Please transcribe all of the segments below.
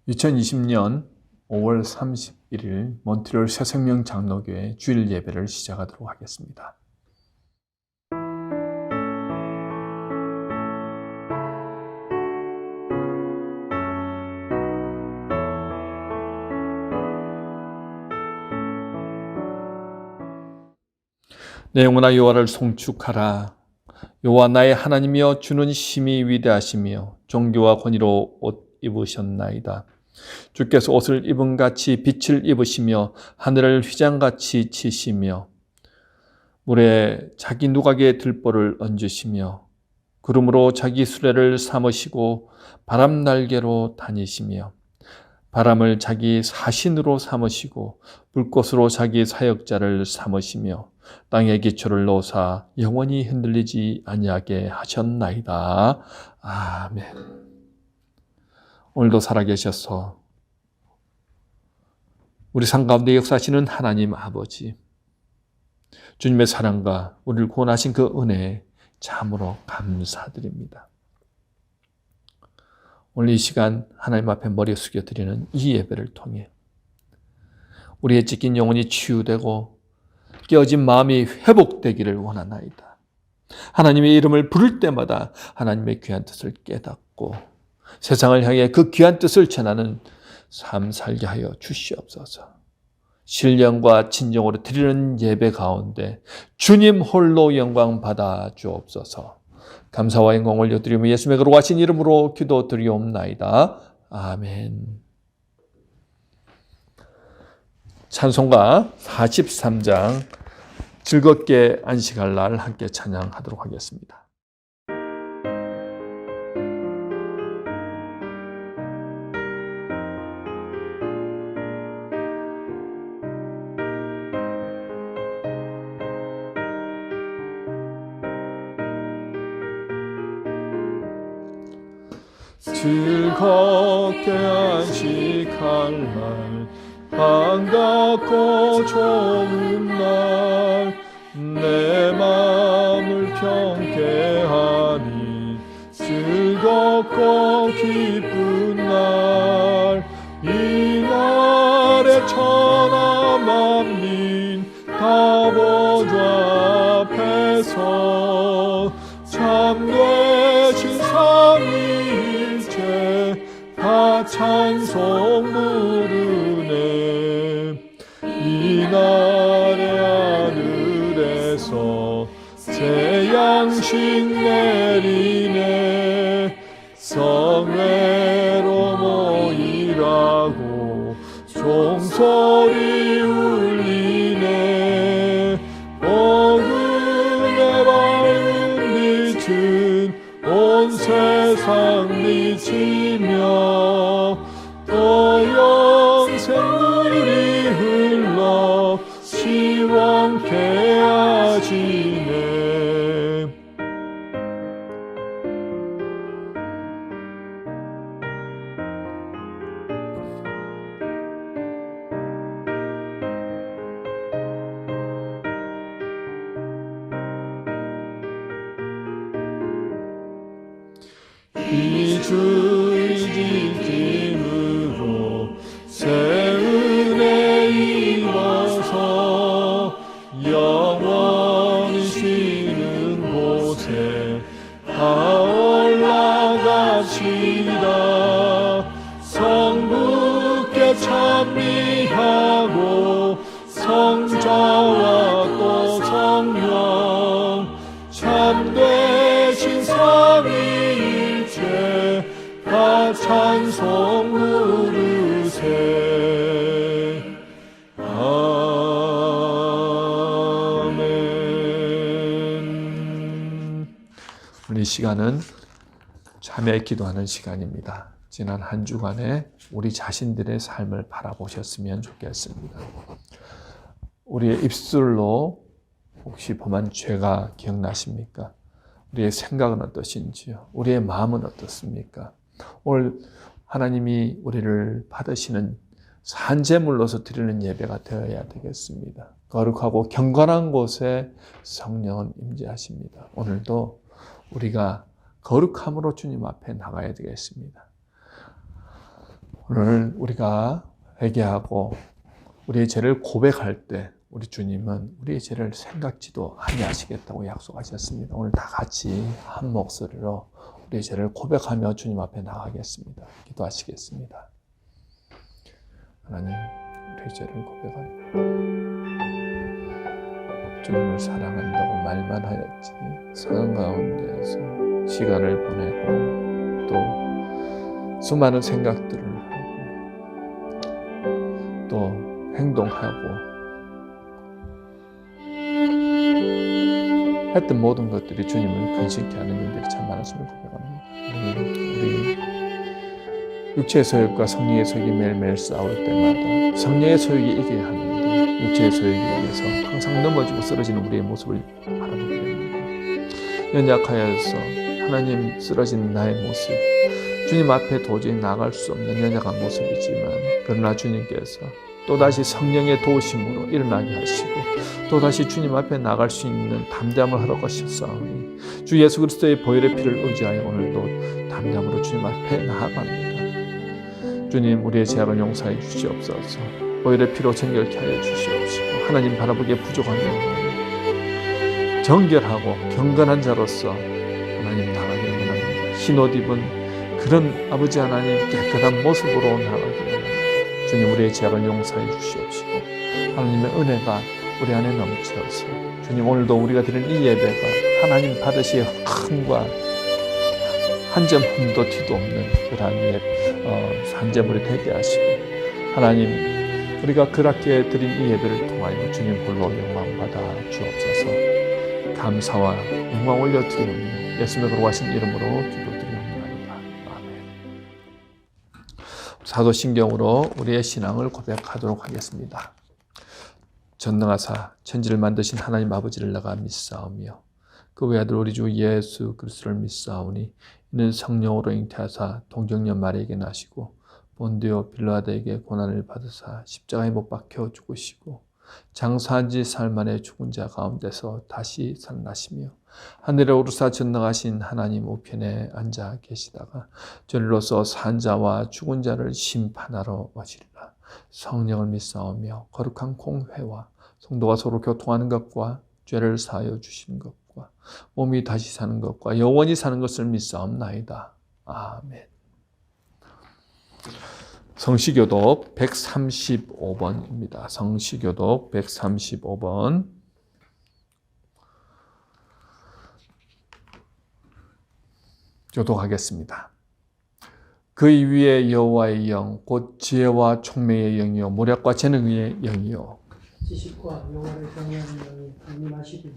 2020년 5월 31일 몬트리올 새생명 장로교회 주일 예배를 시작하도록 하겠습니다. 내 영혼아 여호와를 송축하라. 여호와 나의 하나님이여, 주는 심히 위대하시며 존귀와 권위로 옷 입으셨나이다. 주께서 옷을 입은 같이 빛을 입으시며 하늘을 휘장같이 치시며 물에 자기 누각의 들보를 얹으시며 구름으로 자기 수레를 삼으시고 바람 날개로 다니시며 바람을 자기 사신으로 삼으시고 불꽃으로 자기 사역자를 삼으시며 땅의 기초를 놓으사 영원히 흔들리지 아니하게 하셨나이다. 아멘. 오늘도 살아계셔서 우리 삶 가운데 역사하시는 하나님 아버지, 주님의 사랑과 우리를 구원하신 그 은혜에 참으로 감사드립니다. 오늘 이 시간 하나님 앞에 머리 숙여드리는 이 예배를 통해 우리의 찢긴 영혼이 치유되고 깨어진 마음이 회복되기를 원하나이다. 하나님의 이름을 부를 때마다 하나님의 귀한 뜻을 깨닫고 세상을 향해 그 귀한 뜻을 전하는 삶 살게 하여 주시옵소서. 신령과 진정으로 드리는 예배 가운데 주님 홀로 영광 받아 주옵소서. 감사와 영광 올려드리며 예수님의 거룩하신 이름으로 기도드리옵나이다. 아멘. 찬송가 43장 즐겁게 안식할 날 함께 찬양하도록 하겠습니다. 즐겁게 안식할 날, 반갑고 좋은 날, 내 마음을 평개하니 즐겁고 기쁜 날, 이 날에 천하 만민 다 보좌 앞에서 참되신 삼위일체 다 찬송 부르네. 이 날에 하늘에서 새 양식 내리네. 성회로 모이라고 종소리 울리네. 복음의 밝은 빛은 온 세상 비치며 또 영생물이 흘러 시원케 하시네. 이 주의 지킴으로 새 은혜 입어서 영원히 쉬는 곳에 다 올라갑시다. 성부께 찬미하고 성자와 또 성령 참되신 삼위일체 다 찬송 부르세. 아멘. 오늘 이 시간은 참여 기도하는 시간입니다. 지난 한 주간에 우리 자신들의 삶을 바라보셨으면 좋겠습니다. 우리의 입술로 혹시 범한 죄가 기억나십니까? 우리의 생각은 어떠신지요? 우리의 마음은 어떻습니까? 오늘 하나님이 우리를 받으시는 산제물로서 드리는 예배가 되어야 되겠습니다. 거룩하고 경건한 곳에 성령은 임재하십니다. 오늘도 우리가 거룩함으로 주님 앞에 나가야 되겠습니다. 오늘 우리가 회개하고 우리의 죄를 고백할 때 우리 주님은 우리의 죄를 생각지도 아니하시겠다고 약속하셨습니다. 오늘 다 같이 한 목소리로 우리의 죄를 고백하며 주님 앞에 나가겠습니다. 기도하시겠습니다. 하나님, 우리의 죄를 고백합니다. 주님을 사랑한다고 말만 하였지 사랑 가운데에서 시간을 보내고 또 수많은 생각들을 하고 또 행동하고 했던 모든 것들이 주님을 근심케 하는 일들이 참 많았음을 고백합니다. 우리 육체의 소욕과 성령의 소욕이 매일매일 싸울 때마다 성령의 소욕이 이겨야 하는데 육체의 소욕에 의해서 항상 넘어지고 쓰러지는 우리의 모습을 바라보게 됩니다. 연약하여서 하나님 쓰러진 나의 모습, 주님 앞에 도저히 나갈 수 없는 연약한 모습이지만 그러나 주님께서 또다시 성령의 도우심으로 일어나게 하시고 또다시 주님 앞에 나갈 수 있는 담대함을 허락하셨사오니 주 예수 그리스도의 보혈의 피를 의지하여 오늘도 담대함으로 주님 앞에 나아갑니다. 주님, 우리의 죄악을 용서해 주시옵소서. 보혈의 피로 정결케 하여 주시옵시고 하나님 바라보기에 부족한 영혼을 정결하고 경건한 자로서 하나님 나가기를 원합니다. 흰옷 입은 그런 아버지 하나님 깨끗한 모습으로 나가기를 원합니다. 주님, 우리의 죄악을 용서해 주시옵시고 하나님의 은혜가 우리 안에 넘쳐서 주님, 오늘도 우리가 드린 이 예배가 하나님 받으시의 흥과 한 점 흠도 티도 없는 그러한 산재물이 되게 하시고 하나님, 우리가 그렇게 드린 이 예배를 통하여 주님 홀로 영광 받아 주옵소서. 감사와 영광 올려드리오며 예수님의 거룩하신 이름으로 기도드리옵나이다. 아멘. 사도신경으로 우리의 신앙을 고백하도록 하겠습니다. 전능하사 천지를 만드신 하나님 아버지를 내가 믿사오며 그 외아들 우리 주 예수 그리스도를 믿사오니 이는 성령으로 잉태하사 동정녀 마리아에게 나시고 본디오 빌라도에게 고난을 받으사 십자가에 못 박혀 죽으시고 장사한 지 사흘 만에 죽은 자 가운데서 다시 살아나시며 하늘에 오르사 전능하신 하나님 우편에 앉아 계시다가 저리로서 산 자와 죽은 자를 심판하러 오시리라. 성령을 믿사오며 거룩한 공회와 성도가 서로 교통하는 것과 죄를 사하여 주시는 것과 몸이 다시 사는 것과 영원히 사는 것을 믿사옵나이다. 아멘. 성시교독 135번입니다. 성시교독 135번. 교독하겠습니다. 그 위에 여호와의 영, 곧 지혜와 총명의 영이요 모략과 재능의 영이요 지식과 여호와를 경외하는 영이 강림하시리니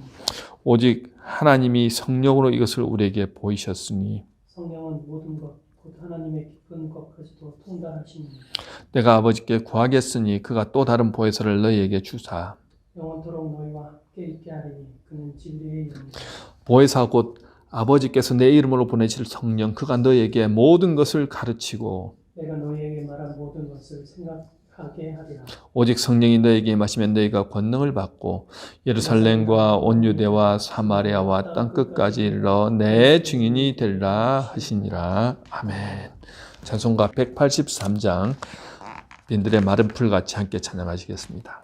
오직 하나님이 성령으로 이것을 우리에게 보이셨으니 성령은 모든 것 곧 하나님의 깊은 것까지도 통달하시니라. 내가 아버지께 구하겠으니 그가 또 다른 보혜사를 너희에게 주사 영원토록 너희와 함께 있게 하리니 그는 진리의 영이다. 보혜사 곧 아버지께서 내 이름으로 보내실 성령 그가 너희에게 모든 것을 가르치고 내가 너희에게 말한 모든 것을 생각하게 하리라. 오직 성령이 너희에게 임하시면 너희가 권능을 받고 예루살렘과 온 유대와 사마리아와 땅끝까지 이르러 내 증인이 되리라 하시니라. 아멘. 찬송가 183장 빈들의 마른 풀같이 함께 찬양하시겠습니다.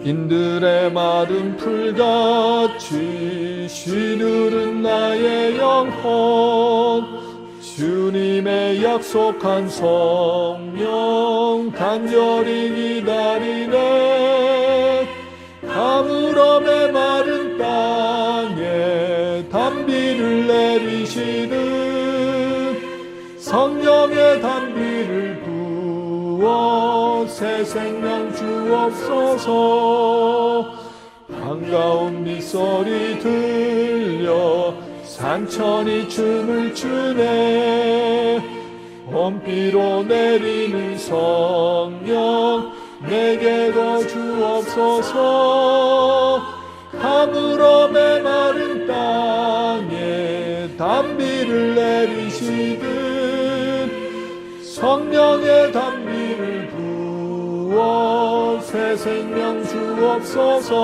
빈들의 마른 풀같이 시들은 나의 영혼 주님의 약속한 성령 간절히 기다리네. 가물음의 마른 땅에 단비를 내리시듯 성령의 단비를 부어 새 생명 주옵소서. 반가운 미소리 들려 산천이 춤을 추네. 봄비로 내리는 성령 내게도 주옵소서. 가물음의 마른 땅에 단비를 내리시듯 성령의 단비를 부어 새 생명 주옵소서.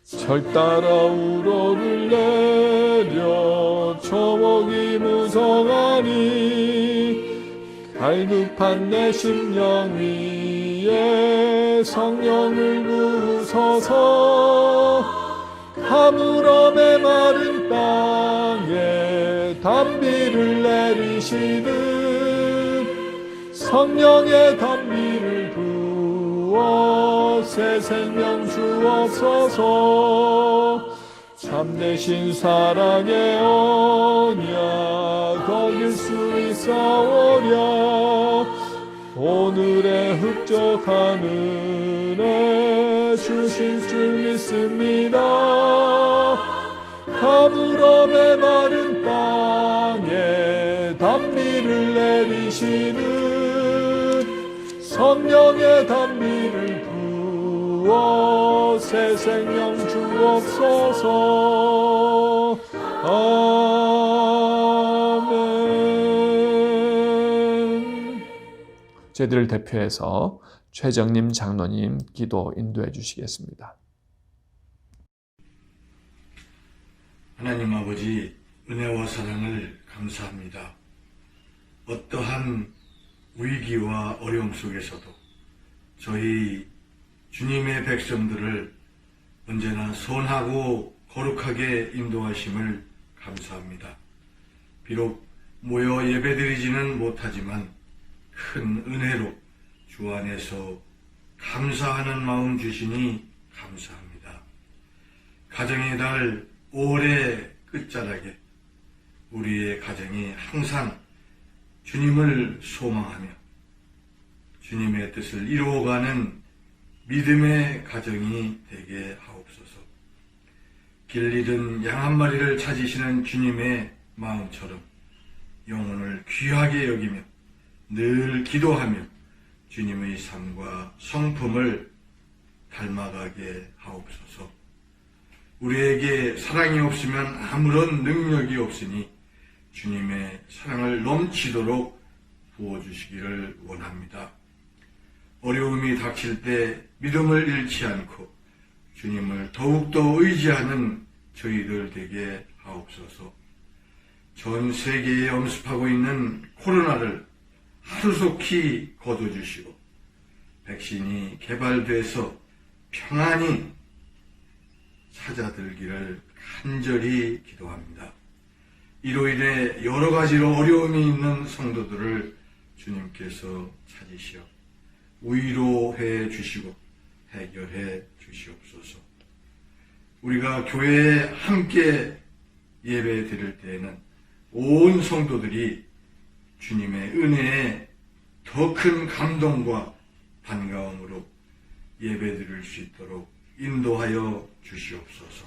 절 따라 우러를 내려 초목이 무성하니 갈급한 내 심령 위에 성령을 부으소서. 가물음에 마른 땅에 단비를 내리시듯 성령의 단비를 부어 새 생명 주옵소서. 참되신 사랑의 언약 거길 수 있사오랴. 오늘의 흡족한 은혜 주실 줄 믿습니다. 가물음에 마른 땅에 단비를 내리시듯 성령의 단비를 부어 새 생명 주옵소서. 아멘. 저희들을 대표해서 최정림 장로님 기도 인도해 주시겠습니다. 하나님 아버지, 은혜와 사랑을 감사합니다. 어떠한 위기와 어려움 속에서도 저희 주님의 백성들을 언제나 선하고 거룩하게 인도하심을 감사합니다. 비록 모여 예배드리지는 못하지만 큰 은혜로 주 안에서 감사하는 마음 주시니 감사합니다. 가정의 달 5월의 끝자락에 우리의 가정이 항상 주님을 소망하며 주님의 뜻을 이루어가는 믿음의 가정이 되게 하옵소서. 길 잃은 양 한 마리를 찾으시는 주님의 마음처럼 영혼을 귀하게 여기며 늘 기도하며 주님의 삶과 성품을 닮아가게 하옵소서. 우리에게 사랑이 없으면 아무런 능력이 없으니 주님의 사랑을 넘치도록 부어주시기를 원합니다. 어려움이 닥칠 때 믿음을 잃지 않고 주님을 더욱더 의지하는 저희들 되게 하옵소서. 전 세계에 엄습하고 있는 코로나를 하루속히 거둬주시고 백신이 개발돼서 평안히 찾아들기를 간절히 기도합니다. 이로 인해 여러 가지로 어려움이 있는 성도들을 주님께서 찾으시어 위로해 주시고 해결해 주시옵소서. 우리가 교회에 함께 예배 드릴 때에는 온 성도들이 주님의 은혜에 더 큰 감동과 반가움으로 예배 드릴 수 있도록 인도하여 주시옵소서.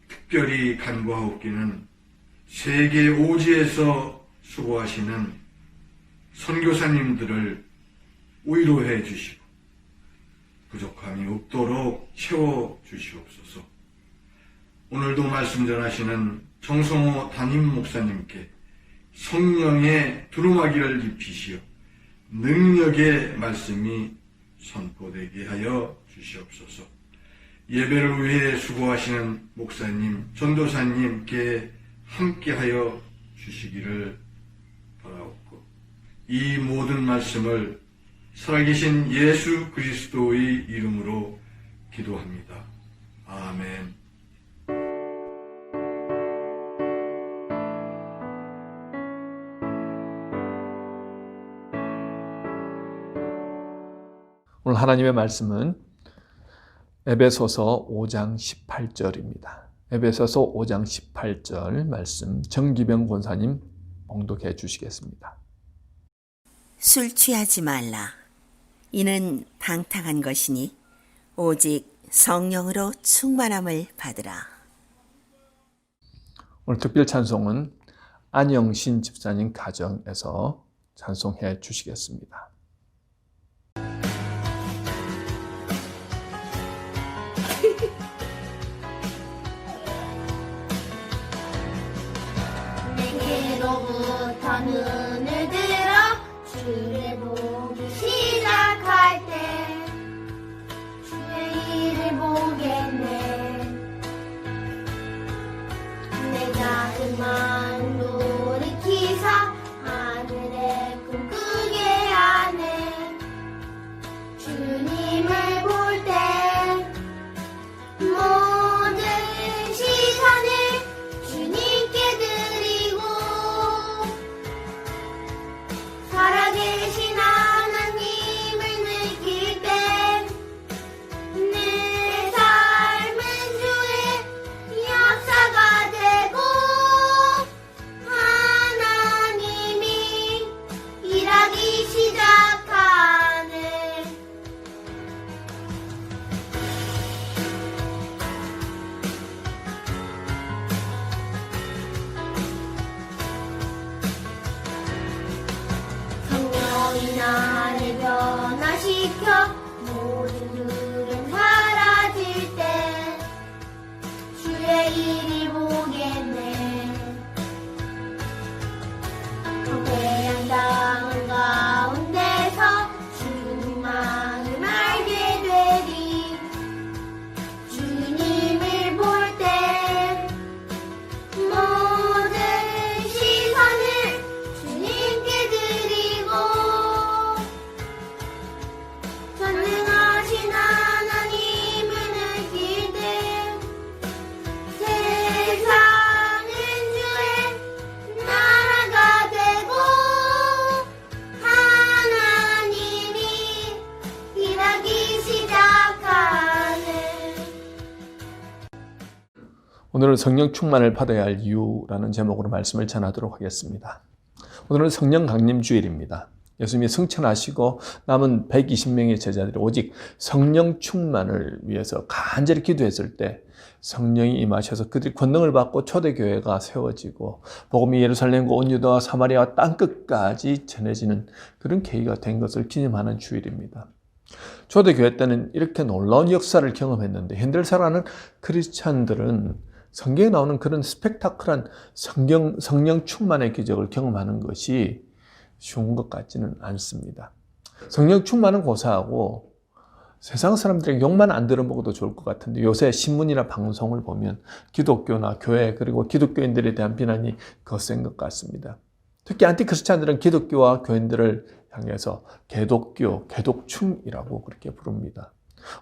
특별히 간구하옵기는 세계 오지에서 수고하시는 선교사님들을 위로해 주시고 부족함이 없도록 채워 주시옵소서. 오늘도 말씀 전하시는 정성호 담임 목사님께 성령의 두루마기를 입히시어 능력의 말씀이 선포되게 하여 주시옵소서. 예배를 위해 수고하시는 목사님, 전도사님께 함께하여 주시기를 바라옵고 이 모든 말씀을 살아계신 예수 그리스도의 이름으로 기도합니다. 아멘. 오늘 하나님의 말씀은 에베소서 5장 18절입니다. 에베소서 5장 18절 말씀 정기병 권사님 봉독해 주시겠습니다. 술 취하지 말라. 이는 방탕한 것이니 오직 성령으로 충만함을 받으라. 오늘 특별 찬송은 안영신 집사님 가정에서 찬송해 주시겠습니다. 내게로부터 눈을 들어 주를 보기 시작할 때 주의 일을 보겠네. 내 작은 마음 돌이키사 하늘에 꿈꾸게 하네. 주님을 볼 때 모든 시선을 주님께 드리고 살아계신 하나님을 느낄 때 내 삶은 주의 역사가 되고 하나님이 일하기 시작하네. 성령이 나를 변화시켜 모든 두려움 사라질 때 주의 일을 보겠네. 거대한 땅 가운데서 주님만을 알게 되리. 주님을 볼 때 모든 시선을 주님께 드리고 전능하신 하나님을 느낄 때 세상은 주의 나라가 되고 하나님이 일하기 시작하네. 오늘은 성령 충만을 받아야 할 이유라는 제목으로 말씀을 전하도록 하겠습니다. 오늘은 성령 강림 주일입니다. 예수님이 승천하시고 남은 120명의 제자들이 오직 성령 충만을 위해서 간절히 기도했을 때 성령이 임하셔서 그들이 권능을 받고 초대교회가 세워지고 복음이 예루살렘과 온 유다와 사마리아와 땅끝까지 전해지는 그런 계기가 된 것을 기념하는 주일입니다. 초대교회 때는 이렇게 놀라운 역사를 경험했는데 현대를 살아가는 크리스찬들은 성경에 나오는 그런 스펙타클한 성령 충만의 기적을 경험하는 것이 쉬운 것 같지는 않습니다. 성령 충만은 고사하고 세상 사람들에게 욕만 안 들어먹어도 좋을 것 같은데 요새 신문이나 방송을 보면 기독교나 교회 그리고 기독교인들에 대한 비난이 거센 것 같습니다. 특히 안티크리스찬들은 기독교와 교인들을 향해서 개독교, 개독충이라고 그렇게 부릅니다.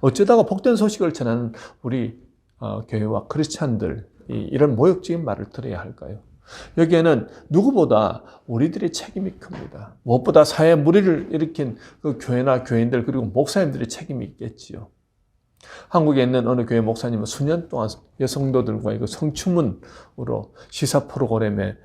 어쩌다가 복된 소식을 전하는 우리 교회와 크리스찬들 이런 모욕적인 말을 들어야 할까요? 여기에는 누구보다 우리들의 책임이 큽니다. 무엇보다 사회에 무리를 일으킨 그 교회나 교인들 그리고 목사님들의 책임이 있겠지요. 한국에 있는 어느 교회 목사님은 수년 동안 여성도들과의 그 성추문으로 시사 프로그램에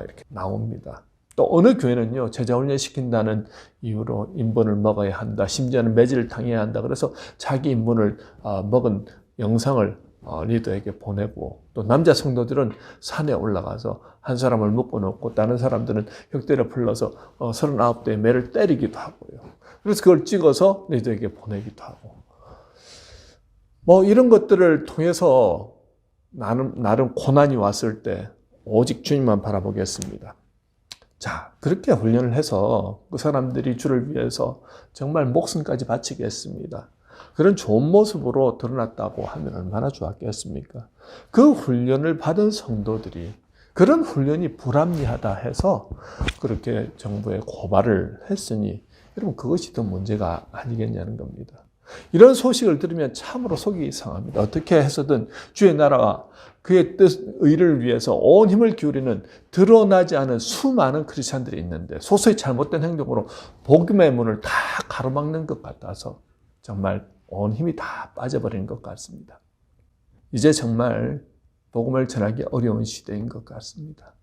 이렇게 나옵니다. 또 어느 교회는요, 제자훈련 시킨다는 이유로 인본을 먹어야 한다. 심지어는 매질을 당해야 한다. 그래서 자기 인본을 먹은 영상을 리더에게 보내고 또 남자 성도들은 산에 올라가서 한 사람을 묶어놓고 다른 사람들은 혁대를 풀러서 39대의 매를 때리기도 하고요. 그래서 그걸 찍어서 리더에게 보내기도 하고 이런 것들을 통해서 나름 고난이 왔을 때 오직 주님만 바라보겠습니다. 자, 그렇게 훈련을 해서 그 사람들이 주를 위해서 정말 목숨까지 바치겠습니다. 그런 좋은 모습으로 드러났다고 하면 얼마나 좋았겠습니까? 그 훈련을 받은 성도들이 그런 훈련이 불합리하다 해서 그렇게 정부에 고발을 했으니 여러분 그것이 더 문제가 아니겠냐는 겁니다. 이런 소식을 들으면 참으로 속이 상합니다. 어떻게 해서든 주의 나라와 그의 뜻, 의를 위해서 온 힘을 기울이는 드러나지 않은 수많은 크리스찬들이 있는데 소수의 잘못된 행동으로 복음의 문을 다 가로막는 것 같아서 정말 온 힘이 다 빠져버리는 것 같습니다. 이제 정말 복음을 전하기 어려운 시대인 것 같습니다.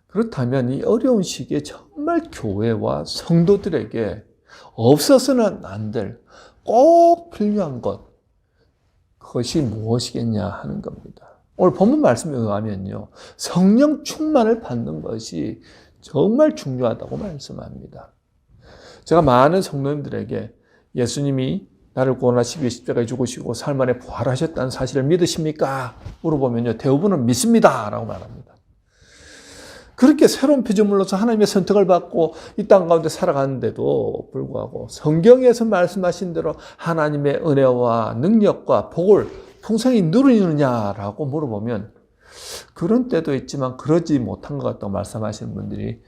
그렇다면 이 어려운 시기에 정말 교회와 성도들에게 없어서는 안 될 꼭 필요한 것, 그것이 무엇이겠냐 하는 겁니다. 오늘 본문 말씀에 의하면요, 성령 충만을 받는 것이 정말 중요하다고 말씀합니다. 제가 많은 성도님들에게 예수님이 나를 구원하시기 위해 십자가에 죽으시고 사흘 만에 부활하셨다는 사실을 믿으십니까? 물어보면요, 대부분은 믿습니다 라고 말합니다. 그렇게 새로운 피조물로서 하나님의 선택을 받고 이 땅 가운데 살아가는데도 불구하고 성경에서 말씀하신 대로 하나님의 은혜와 능력과 복을 풍성히 누리느냐라고 물어보면 그런 때도 있지만 그러지 못한 것 같다고 말씀하시는 분들이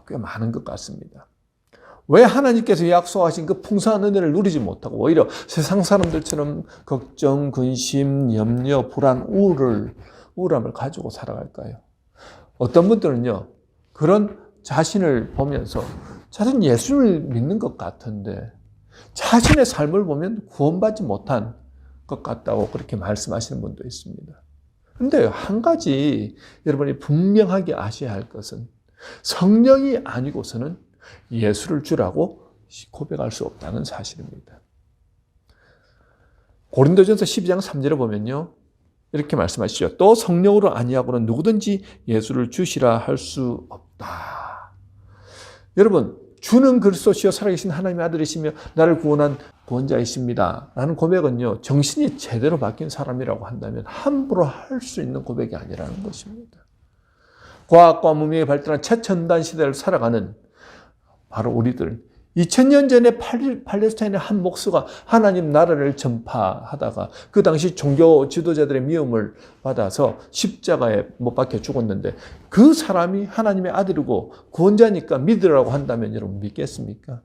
꽤 많은 것 같습니다. 왜 하나님께서 약속하신 그 풍성한 은혜를 누리지 못하고 오히려 세상 사람들처럼 걱정, 근심, 염려, 불안, 우울함을 가지고 살아갈까요? 어떤 분들은요, 그런 자신을 보면서 자신 예수를 믿는 것 같은데 자신의 삶을 보면 구원받지 못한 것 같다고 그렇게 말씀하시는 분도 있습니다. 그런데 한 가지 여러분이 분명하게 아셔야 할 것은 성령이 아니고서는 예수를 주라고 고백할 수 없다는 사실입니다. 고린도전서 12장 3절에 보면요, 이렇게 말씀하시죠. 또 성령으로 아니하고는 누구든지 예수를 주시라 할 수 없다. 여러분, 주는 그리스도시요 살아계신 하나님의 아들이시며 나를 구원한 구원자이십니다 라는 고백은요, 정신이 제대로 바뀐 사람이라고 한다면 함부로 할 수 있는 고백이 아니라는 것입니다. 과학과 문명이 발달한 최첨단 시대를 살아가는 바로 우리들, 2000년 전에 팔레스타인의 한 목수가 하나님 나라를 전파하다가 그 당시 종교 지도자들의 미움을 받아서 십자가에 못 박혀 죽었는데 그 사람이 하나님의 아들이고 구원자니까 믿으라고 한다면 여러분 믿겠습니까?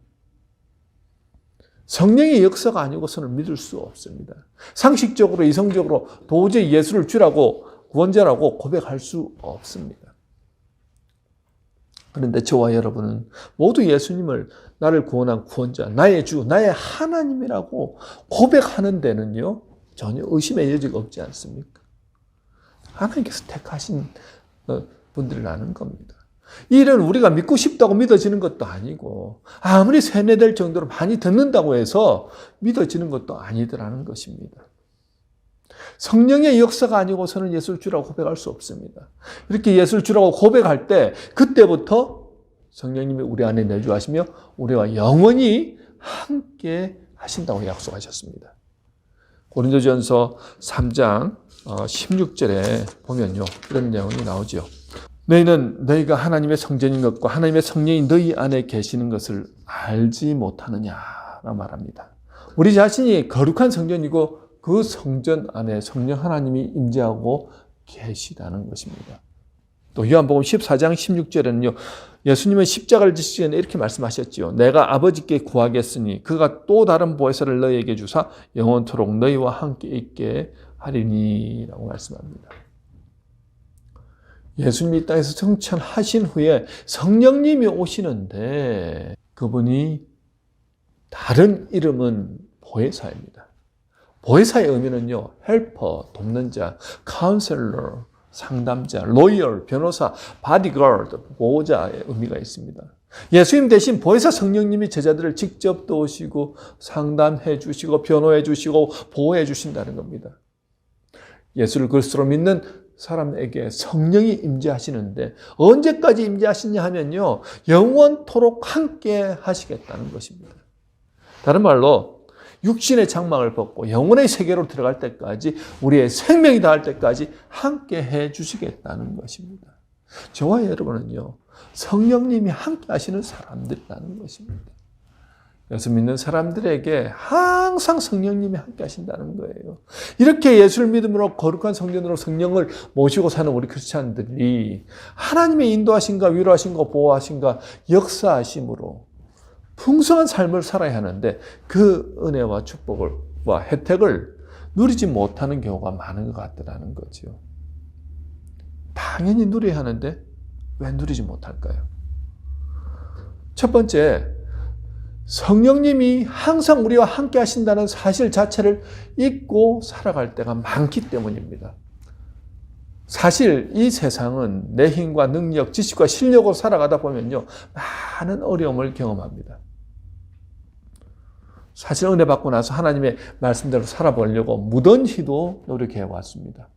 성령의 역사가 아니고서는 믿을 수 없습니다. 상식적으로 이성적으로 도저히 예수를 주라고 구원자라고 고백할 수 없습니다. 그런데 저와 여러분은 모두 예수님을 나를 구원한 구원자, 나의 주, 나의 하나님이라고 고백하는 데는요, 전혀 의심의 여지가 없지 않습니까? 하나님께서 택하신 분들이라는 겁니다. 이 일은 우리가 믿고 싶다고 믿어지는 것도 아니고 아무리 세뇌될 정도로 많이 듣는다고 해서 믿어지는 것도 아니더라는 것입니다. 성령의 역사가 아니고서는 예수를 주라고 고백할 수 없습니다. 이렇게 예수를 주라고 고백할 때 그때부터 성령님이 우리 안에 내주하시며 우리와 영원히 함께 하신다고 약속하셨습니다. 고린도전서 3장 16절에 보면요, 이런 내용이 나오죠. 너희는 너희가 하나님의 성전인 것과 하나님의 성령이 너희 안에 계시는 것을 알지 못하느냐라고 말합니다. 우리 자신이 거룩한 성전이고 그 성전 안에 성령 하나님이 임재하고 계시다는 것입니다. 또 요한복음 14장 16절에는요, 예수님은 십자가를 지시기 전에 이렇게 말씀하셨지요. 내가 아버지께 구하겠으니 그가 또 다른 보혜사를 너희에게 주사 영원토록 너희와 함께 있게 하리니 라고 말씀합니다. 예수님이 이 땅에서 성천하신 후에 성령님이 오시는데 그분이 다른 이름은 보혜사입니다. 보혜사의 의미는요, 헬퍼, 돕는 자, 카운셀러, 상담자, 로이어, 변호사, 바디가드, 보호자의 의미가 있습니다. 예수님 대신 보혜사 성령님이 제자들을 직접 도우시고 상담해 주시고 변호해 주시고 보호해 주신다는 겁니다. 예수를 그리스도로 믿는 사람에게 성령이 임재하시는데 언제까지 임재하시냐 하면요, 영원토록 함께 하시겠다는 것입니다. 다른 말로 육신의 장막을 벗고 영혼의 세계로 들어갈 때까지 우리의 생명이 닿을 때까지 함께 해 주시겠다는 것입니다. 저와 여러분은요, 성령님이 함께 하시는 사람들이라는 것입니다. 예수 믿는 사람들에게 항상 성령님이 함께 하신다는 거예요. 이렇게 예수를 믿음으로 거룩한 성전으로 성령을 모시고 사는 우리 크리스찬들이 하나님의 인도하심과 위로하심과 보호하심과 역사하심으로 풍성한 삶을 살아야 하는데 그 은혜와 축복과 혜택을 누리지 못하는 경우가 많은 것 같더라는 거죠. 당연히 누려야 하는데 왜 누리지 못할까요? 첫 번째, 성령님이 항상 우리와 함께 하신다는 사실 자체를 잊고 살아갈 때가 많기 때문입니다. 사실 이 세상은 내 힘과 능력, 지식과 실력으로 살아가다 보면요, 많은 어려움을 경험합니다. 사실 은혜 받고 나서 하나님의 말씀대로 살아보려고 무던히도 노력해 왔습니다.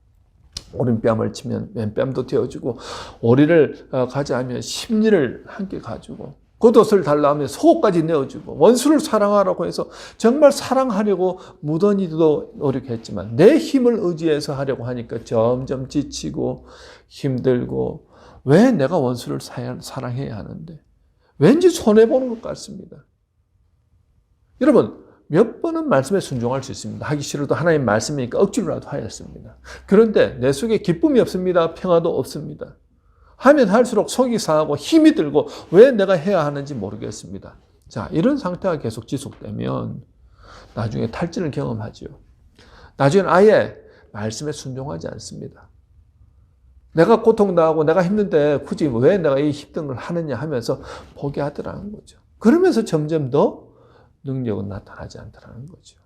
오른뺨을 치면 왼뺨도 되어주고, 오리를 가자 하면 심리를 함께 가지고, 겉옷을 달라 하면 속옷까지 내어주고, 원수를 사랑하라고 해서 정말 사랑하려고 무던히도 노력했지만 내 힘을 의지해서 하려고 하니까 점점 지치고 힘들고, 왜 내가 원수를 사랑해야 하는데? 왠지 손해보는 것 같습니다. 여러분, 몇 번은 말씀에 순종할 수 있습니다. 하기 싫어도 하나님 말씀이니까 억지로라도 하였습니다. 그런데 내 속에 기쁨이 없습니다. 평화도 없습니다. 하면 할수록 속이 상하고 힘이 들고 왜 내가 해야 하는지 모르겠습니다. 자, 이런 상태가 계속 지속되면 나중에 탈진을 경험하죠. 나중에는 아예 말씀에 순종하지 않습니다. 내가 고통당하고 내가 힘든데 굳이 왜 내가 이 힘든 걸 하느냐 하면서 포기하더라는 거죠. 그러면서 점점 더 능력은 나타나지 않더라는 거죠.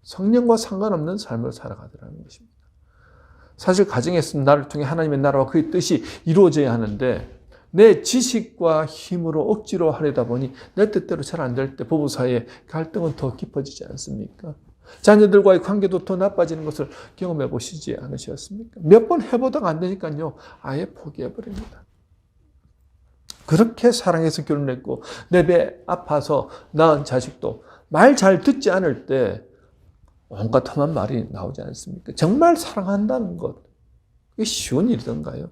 성령과 상관없는 삶을 살아가더라는 것입니다. 사실 가정에서 나를 통해 하나님의 나라와 그의 뜻이 이루어져야 하는데 내 지식과 힘으로 억지로 하려다 보니 내 뜻대로 잘 안 될 때 부부 사이에 갈등은 더 깊어지지 않습니까? 자녀들과의 관계도 더 나빠지는 것을 경험해 보시지 않으셨습니까? 몇 번 해보다가 안 되니까요, 아예 포기해 버립니다. 그렇게 사랑해서 결혼했고 내 배 아파서 낳은 자식도 말 잘 듣지 않을 때 온갖 험한 말이 나오지 않습니까? 정말 사랑한다는 것, 그게 쉬운 일이던가요?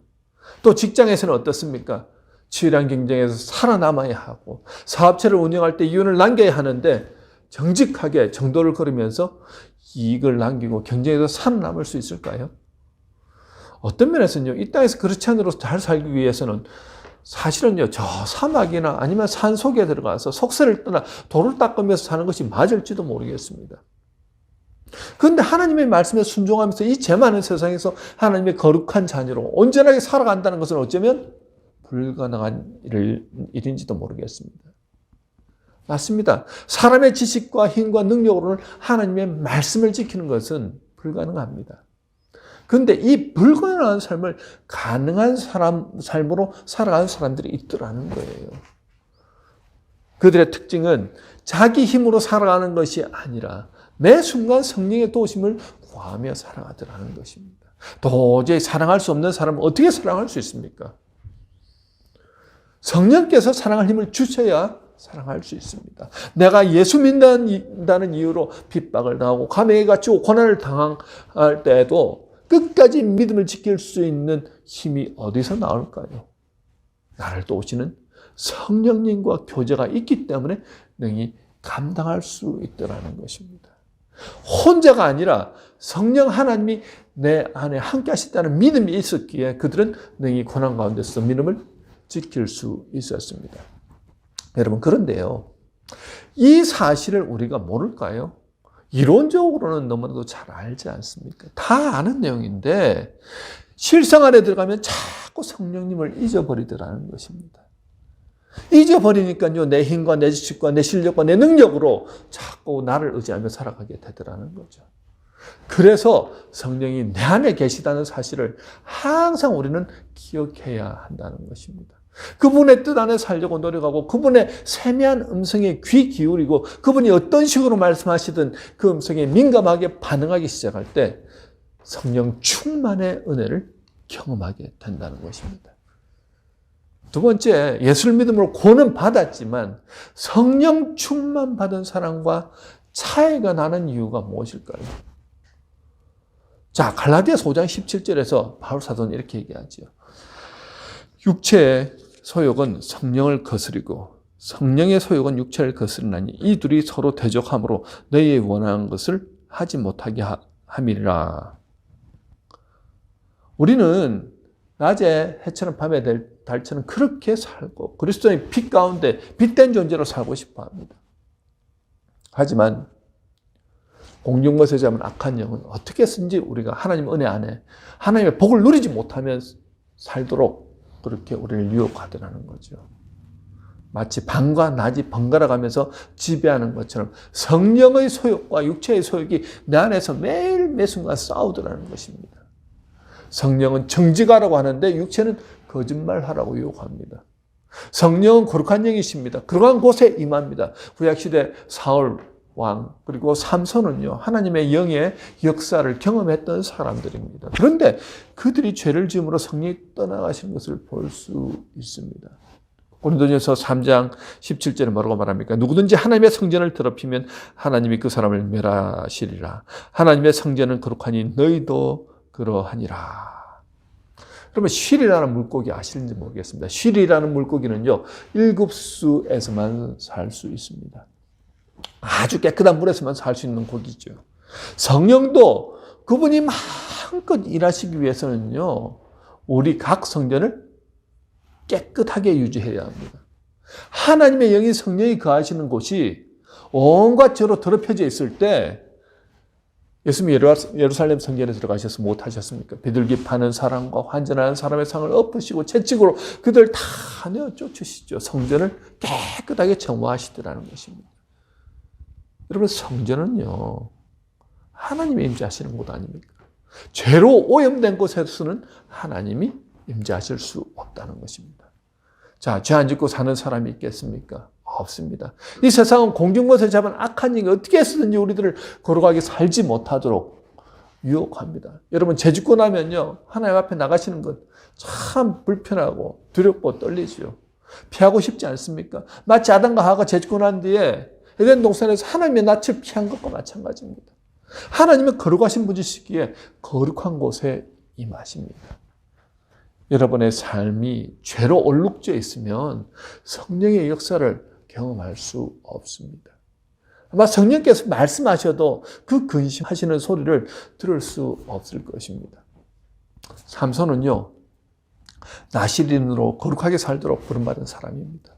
또 직장에서는 어떻습니까? 치열한 경쟁에서 살아남아야 하고 사업체를 운영할 때 이윤을 남겨야 하는데 정직하게 정도를 걸으면서 이익을 남기고 경쟁에서 살아남을 수 있을까요? 어떤 면에서는요, 이 땅에서 그렇지 않으로 잘 살기 위해서는 사실은요, 저 사막이나 아니면 산 속에 들어가서 속세를 떠나 돌을 닦으면서 사는 것이 맞을지도 모르겠습니다. 그런데 하나님의 말씀에 순종하면서 이 죄 많은 세상에서 하나님의 거룩한 자녀로 온전하게 살아간다는 것은 어쩌면 불가능한 일인지도 모르겠습니다. 맞습니다. 사람의 지식과 힘과 능력으로는 하나님의 말씀을 지키는 것은 불가능합니다. 그런데 이 불가능한 삶을 가능한 삶으로 살아가는 사람들이 있더라는 거예요. 그들의 특징은 자기 힘으로 살아가는 것이 아니라 매 순간 성령의 도우심을 구하며 살아가더라는 것입니다. 도저히 사랑할 수 없는 사람은 어떻게 사랑할 수 있습니까? 성령께서 사랑할 힘을 주셔야 사랑할 수 있습니다. 내가 예수 믿는다는 이유로 핍박을 당하고 감옥에 갇히고 고난을 당할 때에도 끝까지 믿음을 지킬 수 있는 힘이 어디서 나올까요? 나를 도우시는 성령님과 교제가 있기 때문에 능히 감당할 수 있더라는 것입니다. 혼자가 아니라 성령 하나님이 내 안에 함께 하셨다는 믿음이 있었기에 그들은 능히 고난 가운데서 믿음을 지킬 수 있었습니다. 여러분, 그런데요, 이 사실을 우리가 모를까요? 이론적으로는 너무나도 잘 알지 않습니까? 다 아는 내용인데 실상 안에 들어가면 자꾸 성령님을 잊어버리더라는 것입니다. 잊어버리니까요, 내 힘과 내 지식과 내 실력과 내 능력으로 자꾸 나를 의지하며 살아가게 되더라는 거죠. 그래서 성령이 내 안에 계시다는 사실을 항상 우리는 기억해야 한다는 것입니다. 그분의 뜻 안에 살려고 노력하고 그분의 세미한 음성에 귀 기울이고 그분이 어떤 식으로 말씀하시든 그 음성에 민감하게 반응하기 시작할 때 성령 충만의 은혜를 경험하게 된다는 것입니다. 두 번째, 예수를 믿음으로 구원은 받았지만 성령 충만 받은 사람과 차이가 나는 이유가 무엇일까요? 자, 갈라디아서 5장 17절에서 바울 사도는 이렇게 얘기하죠. 육체의 소욕은 성령을 거스리고 성령의 소욕은 육체를 거스르나니 이 둘이 서로 대적함으로 너희의 원하는 것을 하지 못하게 함이라. 우리는 낮에 해처럼 밤에 달처럼 그렇게 살고 그리스도의 빛 가운데 빛된 존재로 살고 싶어 합니다. 하지만 공중것에 잡은 악한 영은 어떻게든지 우리가 하나님 은혜 안에 하나님의 복을 누리지 못하면 살도록 그렇게 우리를 유혹하더라는 거죠. 마치 밤과 낮이 번갈아 가면서 지배하는 것처럼 성령의 소욕과 육체의 소욕이 내 안에서 매일 매순간 싸우더라는 것입니다. 성령은 정직하라고 하는데 육체는 거짓말하라고 유혹합니다. 성령은 거룩한 영이십니다. 그러한 곳에 임합니다. 구약시대 사울 왕, 그리고 삼손은요, 하나님의 영의 역사를 경험했던 사람들입니다. 그런데 그들이 죄를 지음으로 성령이 떠나가시는 것을 볼 수 있습니다. 고린도전서 3장 17절에 뭐라고 말합니까? 누구든지 하나님의 성전을 더럽히면 하나님이 그 사람을 멸하시리라. 하나님의 성전은 거룩하니 너희도 그러하니라. 그러면 쉔이라는 물고기 아시는지 모르겠습니다. 쉔이라는 물고기는요, 7수에서만 살 수 있습니다. 아주 깨끗한 물에서만 살 수 있는 고기죠. 성령도 그분이 마음껏 일하시기 위해서는요, 우리 각 성전을 깨끗하게 유지해야 합니다. 하나님의 영이 성령이 거하시는 곳이 온갖 죄로 더럽혀져 있을 때 예수님이 예루살렘 성전에 들어가셔서 못하셨습니까? 비둘기 파는 사람과 환전하는 사람의 상을 엎으시고 채찍으로 그들 다 내어 쫓으시죠. 성전을 깨끗하게 정화하시더라는 것입니다. 여러분, 성전은요, 하나님이 임재하시는 곳 아닙니까? 죄로 오염된 곳에서는 하나님이 임재하실 수 없다는 것입니다. 자, 죄 안 짓고 사는 사람이 있겠습니까? 없습니다. 이 세상은 공중것을 잡은 악한 영이 어떻게 해서든지 우리들을 거룩하게 살지 못하도록 유혹합니다. 여러분, 죄 짓고 나면요, 하나님 앞에 나가시는 것 참 불편하고 두렵고 떨리죠. 피하고 싶지 않습니까? 마치 아담과 하와가 죄 짓고 난 뒤에 에덴 동산에서 하나님의 낯을 피한 것과 마찬가지입니다. 하나님은 거룩하신 분이시기에 거룩한 곳에 임하십니다. 여러분의 삶이 죄로 얼룩져 있으면 성령의 역사를 경험할 수 없습니다. 아마 성령께서 말씀하셔도 그 근심하시는 소리를 들을 수 없을 것입니다. 삼손은요, 나실인으로 거룩하게 살도록 부름받은 사람입니다.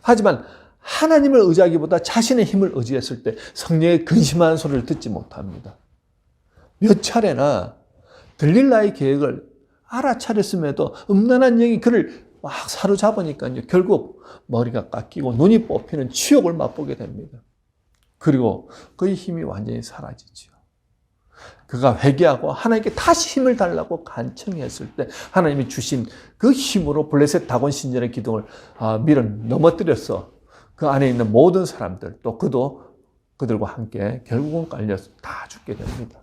하지만 하나님을 의지하기보다 자신의 힘을 의지했을 때 성령의 근심하는 소리를 듣지 못합니다. 몇 차례나 들릴라의 계획을 알아차렸음에도 음란한 영이 그를 막 사로잡으니까요, 결국 머리가 깎이고 눈이 뽑히는 치욕을 맛보게 됩니다. 그리고 그의 힘이 완전히 사라지죠. 그가 회개하고 하나님께 다시 힘을 달라고 간청했을 때 하나님이 주신 그 힘으로 블레셋 다곤 신전의 기둥을 밀어 넘어뜨려서 그 안에 있는 모든 사람들, 또 그도 그들과 함께 결국은 깔려서 다 죽게 됩니다.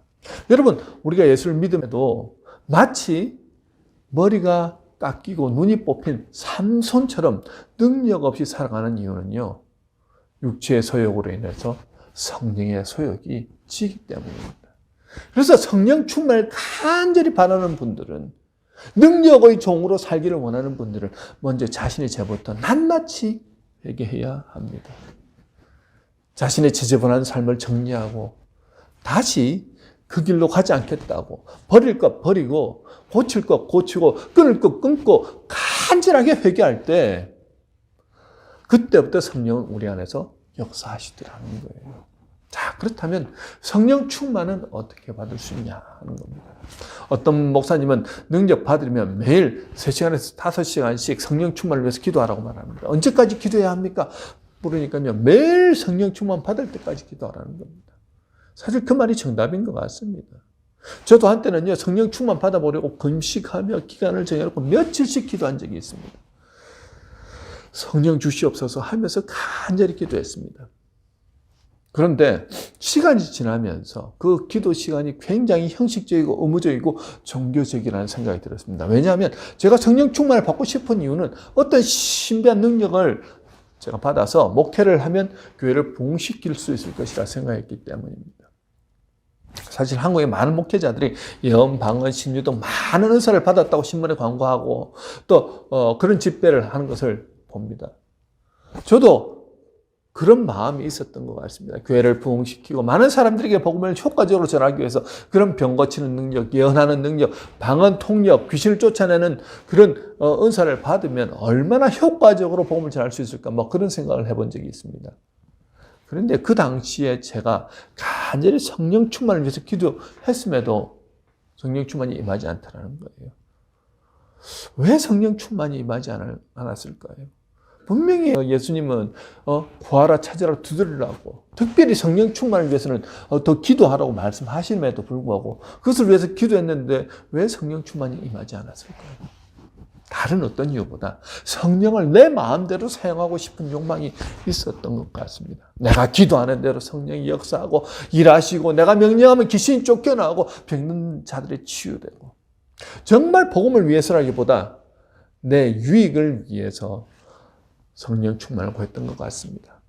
여러분, 우리가 예수를 믿음에도 마치 머리가 깎이고 눈이 뽑힌 삼손처럼 능력 없이 살아가는 이유는요, 육체의 소욕으로 인해서 성령의 소욕이 지기 때문입니다. 그래서 성령 충만을 간절히 바라는 분들은, 능력의 종으로 살기를 원하는 분들은 먼저 자신의 죄부터 낱낱이 회개해야 합니다. 자신의 지저분한 삶을 정리하고 다시 그 길로 가지 않겠다고 버릴 것 버리고 고칠 것 고치고 끊을 것 끊고 간절하게 회개할 때 그때부터 성령은 우리 안에서 역사하시더라는 거예요. 자, 그렇다면 성령 충만은 어떻게 받을 수 있냐 하는 겁니다. 어떤 목사님은 능력 받으려면 매일 3시간에서 5시간씩 성령 충만을 위해서 기도하라고 말합니다. 언제까지 기도해야 합니까? 물으니까요, 매일 성령 충만 받을 때까지 기도하라는 겁니다. 사실 그 말이 정답인 것 같습니다. 저도 한때는요, 성령 충만 받아보려고 금식하며 기간을 정해놓고 며칠씩 기도한 적이 있습니다. 성령 주시옵소서 하면서 간절히 기도했습니다. 그런데 시간이 지나면서 그 기도 시간이 굉장히 형식적이고 의무적이고 종교적이라는 생각이 들었습니다. 왜냐하면 제가 성령 충만을 받고 싶은 이유는 어떤 신비한 능력을 제가 받아서 목회를 하면 교회를 부흥시킬 수 있을 것이라 생각했기 때문입니다. 사실 한국의 많은 목회자들이 예언, 방언, 신유 등 많은 은사를 받았다고 신문에 광고하고 또 그런 집회를 하는 것을 봅니다. 저도 그런 마음이 있었던 것 같습니다. 교회를 부흥시키고 많은 사람들에게 복음을 효과적으로 전하기 위해서 그런 병 고치는 능력, 예언하는 능력, 방언 통역, 귀신을 쫓아내는 그런 은사를 받으면 얼마나 효과적으로 복음을 전할 수 있을까, 뭐 그런 생각을 해본 적이 있습니다. 그런데 그 당시에 제가 간절히 성령 충만을 위해서 기도했음에도 성령 충만이 임하지 않더라는 거예요. 왜 성령 충만이 임하지 않았을까요? 분명히 예수님은 구하라 찾으라 두드리라고 특별히 성령 충만을 위해서는 더 기도하라고 말씀하심에도 불구하고 그것을 위해서 기도했는데 왜 성령 충만이 임하지 않았을까요? 다른 어떤 이유보다 성령을 내 마음대로 사용하고 싶은 욕망이 있었던 것 같습니다. 내가 기도하는 대로 성령이 역사하고 일하시고 내가 명령하면 귀신이 쫓겨나고 병든 자들이 치유되고 정말 복음을 위해서라기보다 내 유익을 위해서 성령 충만을 구했던 것 같습니다.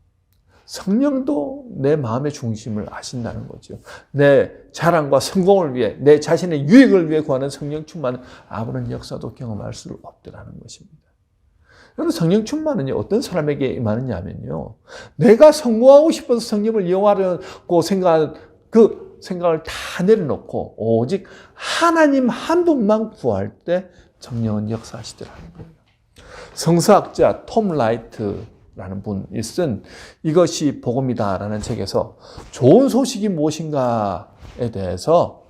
성령도 내 마음의 중심을 아신다는 거죠. 내 자랑과 성공을 위해, 내 자신의 유익을 위해 구하는 성령 충만은 아무런 역사도 경험할 수 없더라는 것입니다. 여러분, 성령 충만은 어떤 사람에게 임하느냐면요, 내가 성공하고 싶어서 성령을 이용하려고 생각하는 그 생각을 다 내려놓고 오직 하나님 한 분만 구할 때 성령은 역사하시더라는 거예요. 성서학자 톰 라이트라는 분이 쓴 이것이 복음이다라는 책에서 좋은 소식이 무엇인가에 대해서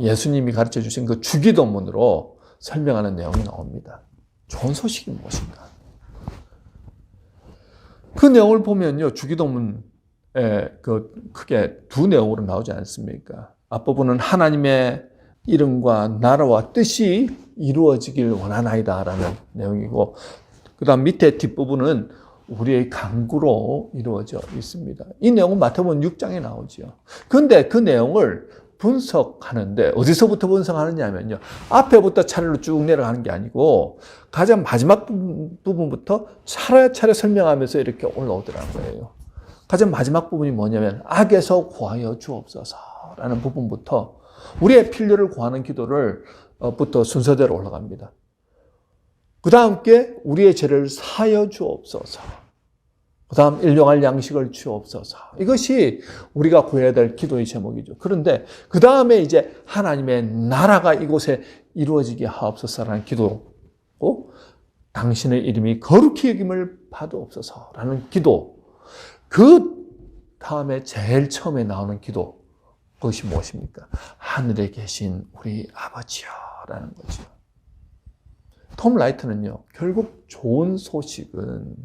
예수님이 가르쳐 주신 그 주기도문으로 설명하는 내용이 나옵니다. 좋은 소식이 무엇인가? 그 내용을 보면요, 주기도문에 크게 두 내용으로 나오지 않습니까? 앞부분은 하나님의 이름과 나라와 뜻이 이루어지길 원하나이다라는 내용이고, 그 다음 밑에 뒷부분은 우리의 간구로 이루어져 있습니다. 이 내용은 마태복음 6장에 나오죠. 그런데 그 내용을 분석하는데 어디서부터 분석하느냐 하면요, 앞에부터 차례로 쭉 내려가는 게 아니고 가장 마지막 부분부터 차례차례 설명하면서 이렇게 올라오더라는 거예요. 가장 마지막 부분이 뭐냐면 악에서 구하여 주옵소서라는 부분부터 우리의 필요를 구하는 기도를 부터 순서대로 올라갑니다. 그 다음 게 우리의 죄를 사하여 주옵소서. 그 다음 일용할 양식을 주옵소서. 이것이 우리가 구해야 될 기도의 제목이죠. 그런데 그 다음에 이제 하나님의 나라가 이곳에 이루어지게 하옵소서라는 기도고, 당신의 이름이 거룩히 여김을 받으옵소서라는 기도. 그 다음에 제일 처음에 나오는 기도, 그것이 무엇입니까? 하늘에 계신 우리 아버지여라는 거죠. 톰 라이트는요, 결국 좋은 소식은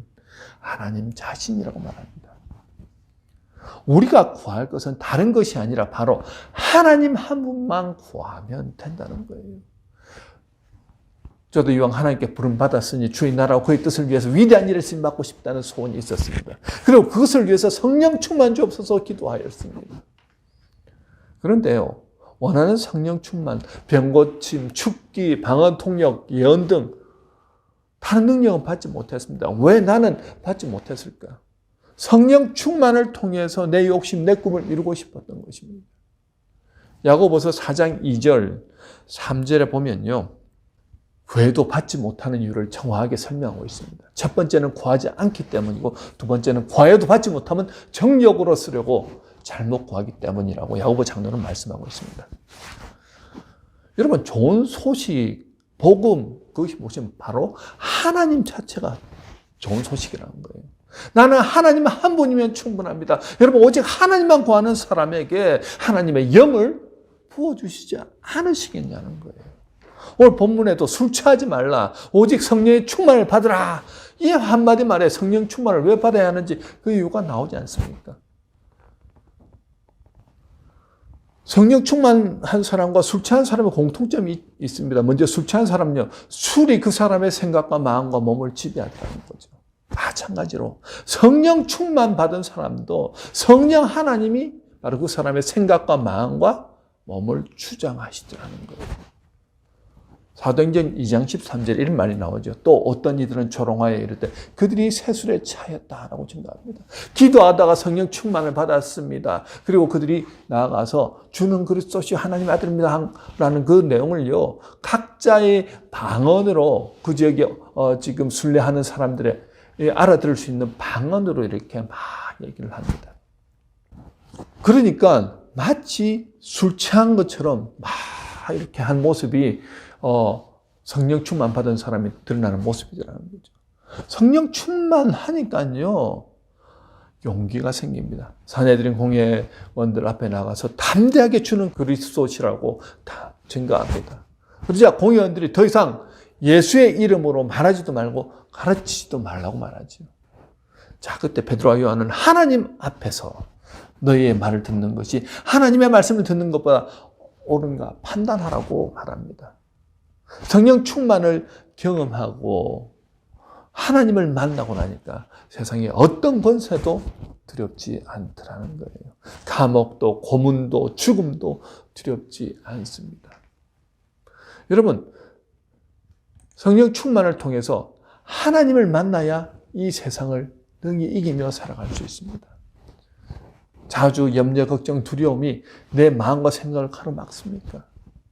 하나님 자신이라고 말합니다. 우리가 구할 것은 다른 것이 아니라 바로 하나님 한 분만 구하면 된다는 거예요. 저도 이왕 하나님께 부름받았으니 주의 나라와 그의 뜻을 위해서 위대한 일을 쓰임받고 싶다는 소원이 있었습니다. 그리고 그것을 위해서 성령 충만 주옵소서 기도하였습니다. 그런데요, 원하는 성령 충만, 병고침, 축기, 방언 통역, 예언 등 다른 능력은 받지 못했습니다. 왜 나는 받지 못했을까? 성령 충만을 통해서 내 욕심, 내 꿈을 이루고 싶었던 것입니다. 야고보서 4장 2절, 3절에 보면요, 구해도 받지 못하는 이유를 정확하게 설명하고 있습니다. 첫 번째는 구하지 않기 때문이고, 두 번째는 구하여도 받지 못하면 정욕으로 쓰려고 잘못 구하기 때문이라고 야고보 장로는 말씀하고 있습니다. 여러분, 좋은 소식, 복음, 그것이 무엇이면 바로 하나님 자체가 좋은 소식이라는 거예요. 나는 하나님 한 분이면 충분합니다. 여러분, 오직 하나님만 구하는 사람에게 하나님의 영을 부어주시지 않으시겠냐는 거예요. 오늘 본문에도 술 취하지 말라, 오직 성령의 충만을 받으라, 이 한마디 말에 성령 충만을 왜 받아야 하는지 그 이유가 나오지 않습니까? 성령 충만한 사람과 술 취한 사람의 공통점이 있습니다. 먼저 술 취한 사람은요, 술이 그 사람의 생각과 마음과 몸을 지배한다는 거죠. 마찬가지로 성령 충만 받은 사람도 성령 하나님이 바로 그 사람의 생각과 마음과 몸을 주장하시더라는 거예요. 사도행전 2장 13절에 이런 말이 나오죠. 또 어떤 이들은 조롱하여 이르되 그들이 세술에 차였다라고 증거합니다. 기도하다가 성령 충만을 받았습니다. 그리고 그들이 나아가서 주는 그리스도시 하나님의 아들입니다 라는 그 내용을요, 각자의 방언으로 그 지역에 지금 순례하는 사람들의 알아들을 수 있는 방언으로 이렇게 막 얘기를 합니다. 그러니까 마치 술 취한 것처럼 막 이렇게 한 모습이 성령 충만 받은 사람이 드러나는 모습이라는 거죠. 성령 충만하니까요, 용기가 생깁니다. 사내들인 공회원들 앞에 나가서 담대하게 주는 그리스도시라고 다 증거합니다. 그러자 공회원들이 더 이상 예수의 이름으로 말하지도 말고 가르치지도 말라고 말하죠. 자, 그때 베드로와 요한은 하나님 앞에서 너희의 말을 듣는 것이 하나님의 말씀을 듣는 것보다 옳은가 판단하라고 말합니다. 성령 충만을 경험하고 하나님을 만나고 나니까 세상에 어떤 권세도 두렵지 않더라는 거예요. 감옥도 고문도 죽음도 두렵지 않습니다. 여러분, 성령 충만을 통해서 하나님을 만나야 이 세상을 능히 이기며 살아갈 수 있습니다. 자주 염려, 걱정, 두려움이 내 마음과 생각을 가로막습니까?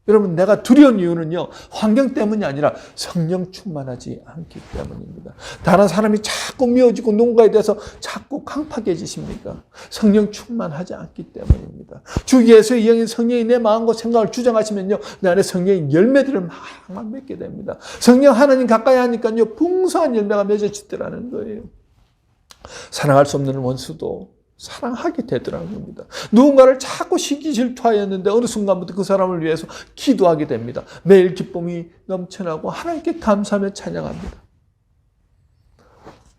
여러분, 내가 두려운 이유는요, 환경 때문이 아니라 성령 충만하지 않기 때문입니다. 다른 사람이 자꾸 미워지고 누군가에 대해서 자꾸 강팍해지십니까? 성령 충만하지 않기 때문입니다. 주 예수의 영인 성령이 내 마음과 생각을 주장하시면요, 내 안에 성령의 열매들을 막 맺게 됩니다. 성령 하나님 가까이 하니까요, 풍성한 열매가 맺어지더라는 거예요. 사랑할 수 없는 원수도 사랑하게 되더라는 겁니다. 누군가를 자꾸 시기 질투하였는데 어느 순간부터 그 사람을 위해서 기도하게 됩니다. 매일 기쁨이 넘쳐나고 하나님께 감사하며 찬양합니다.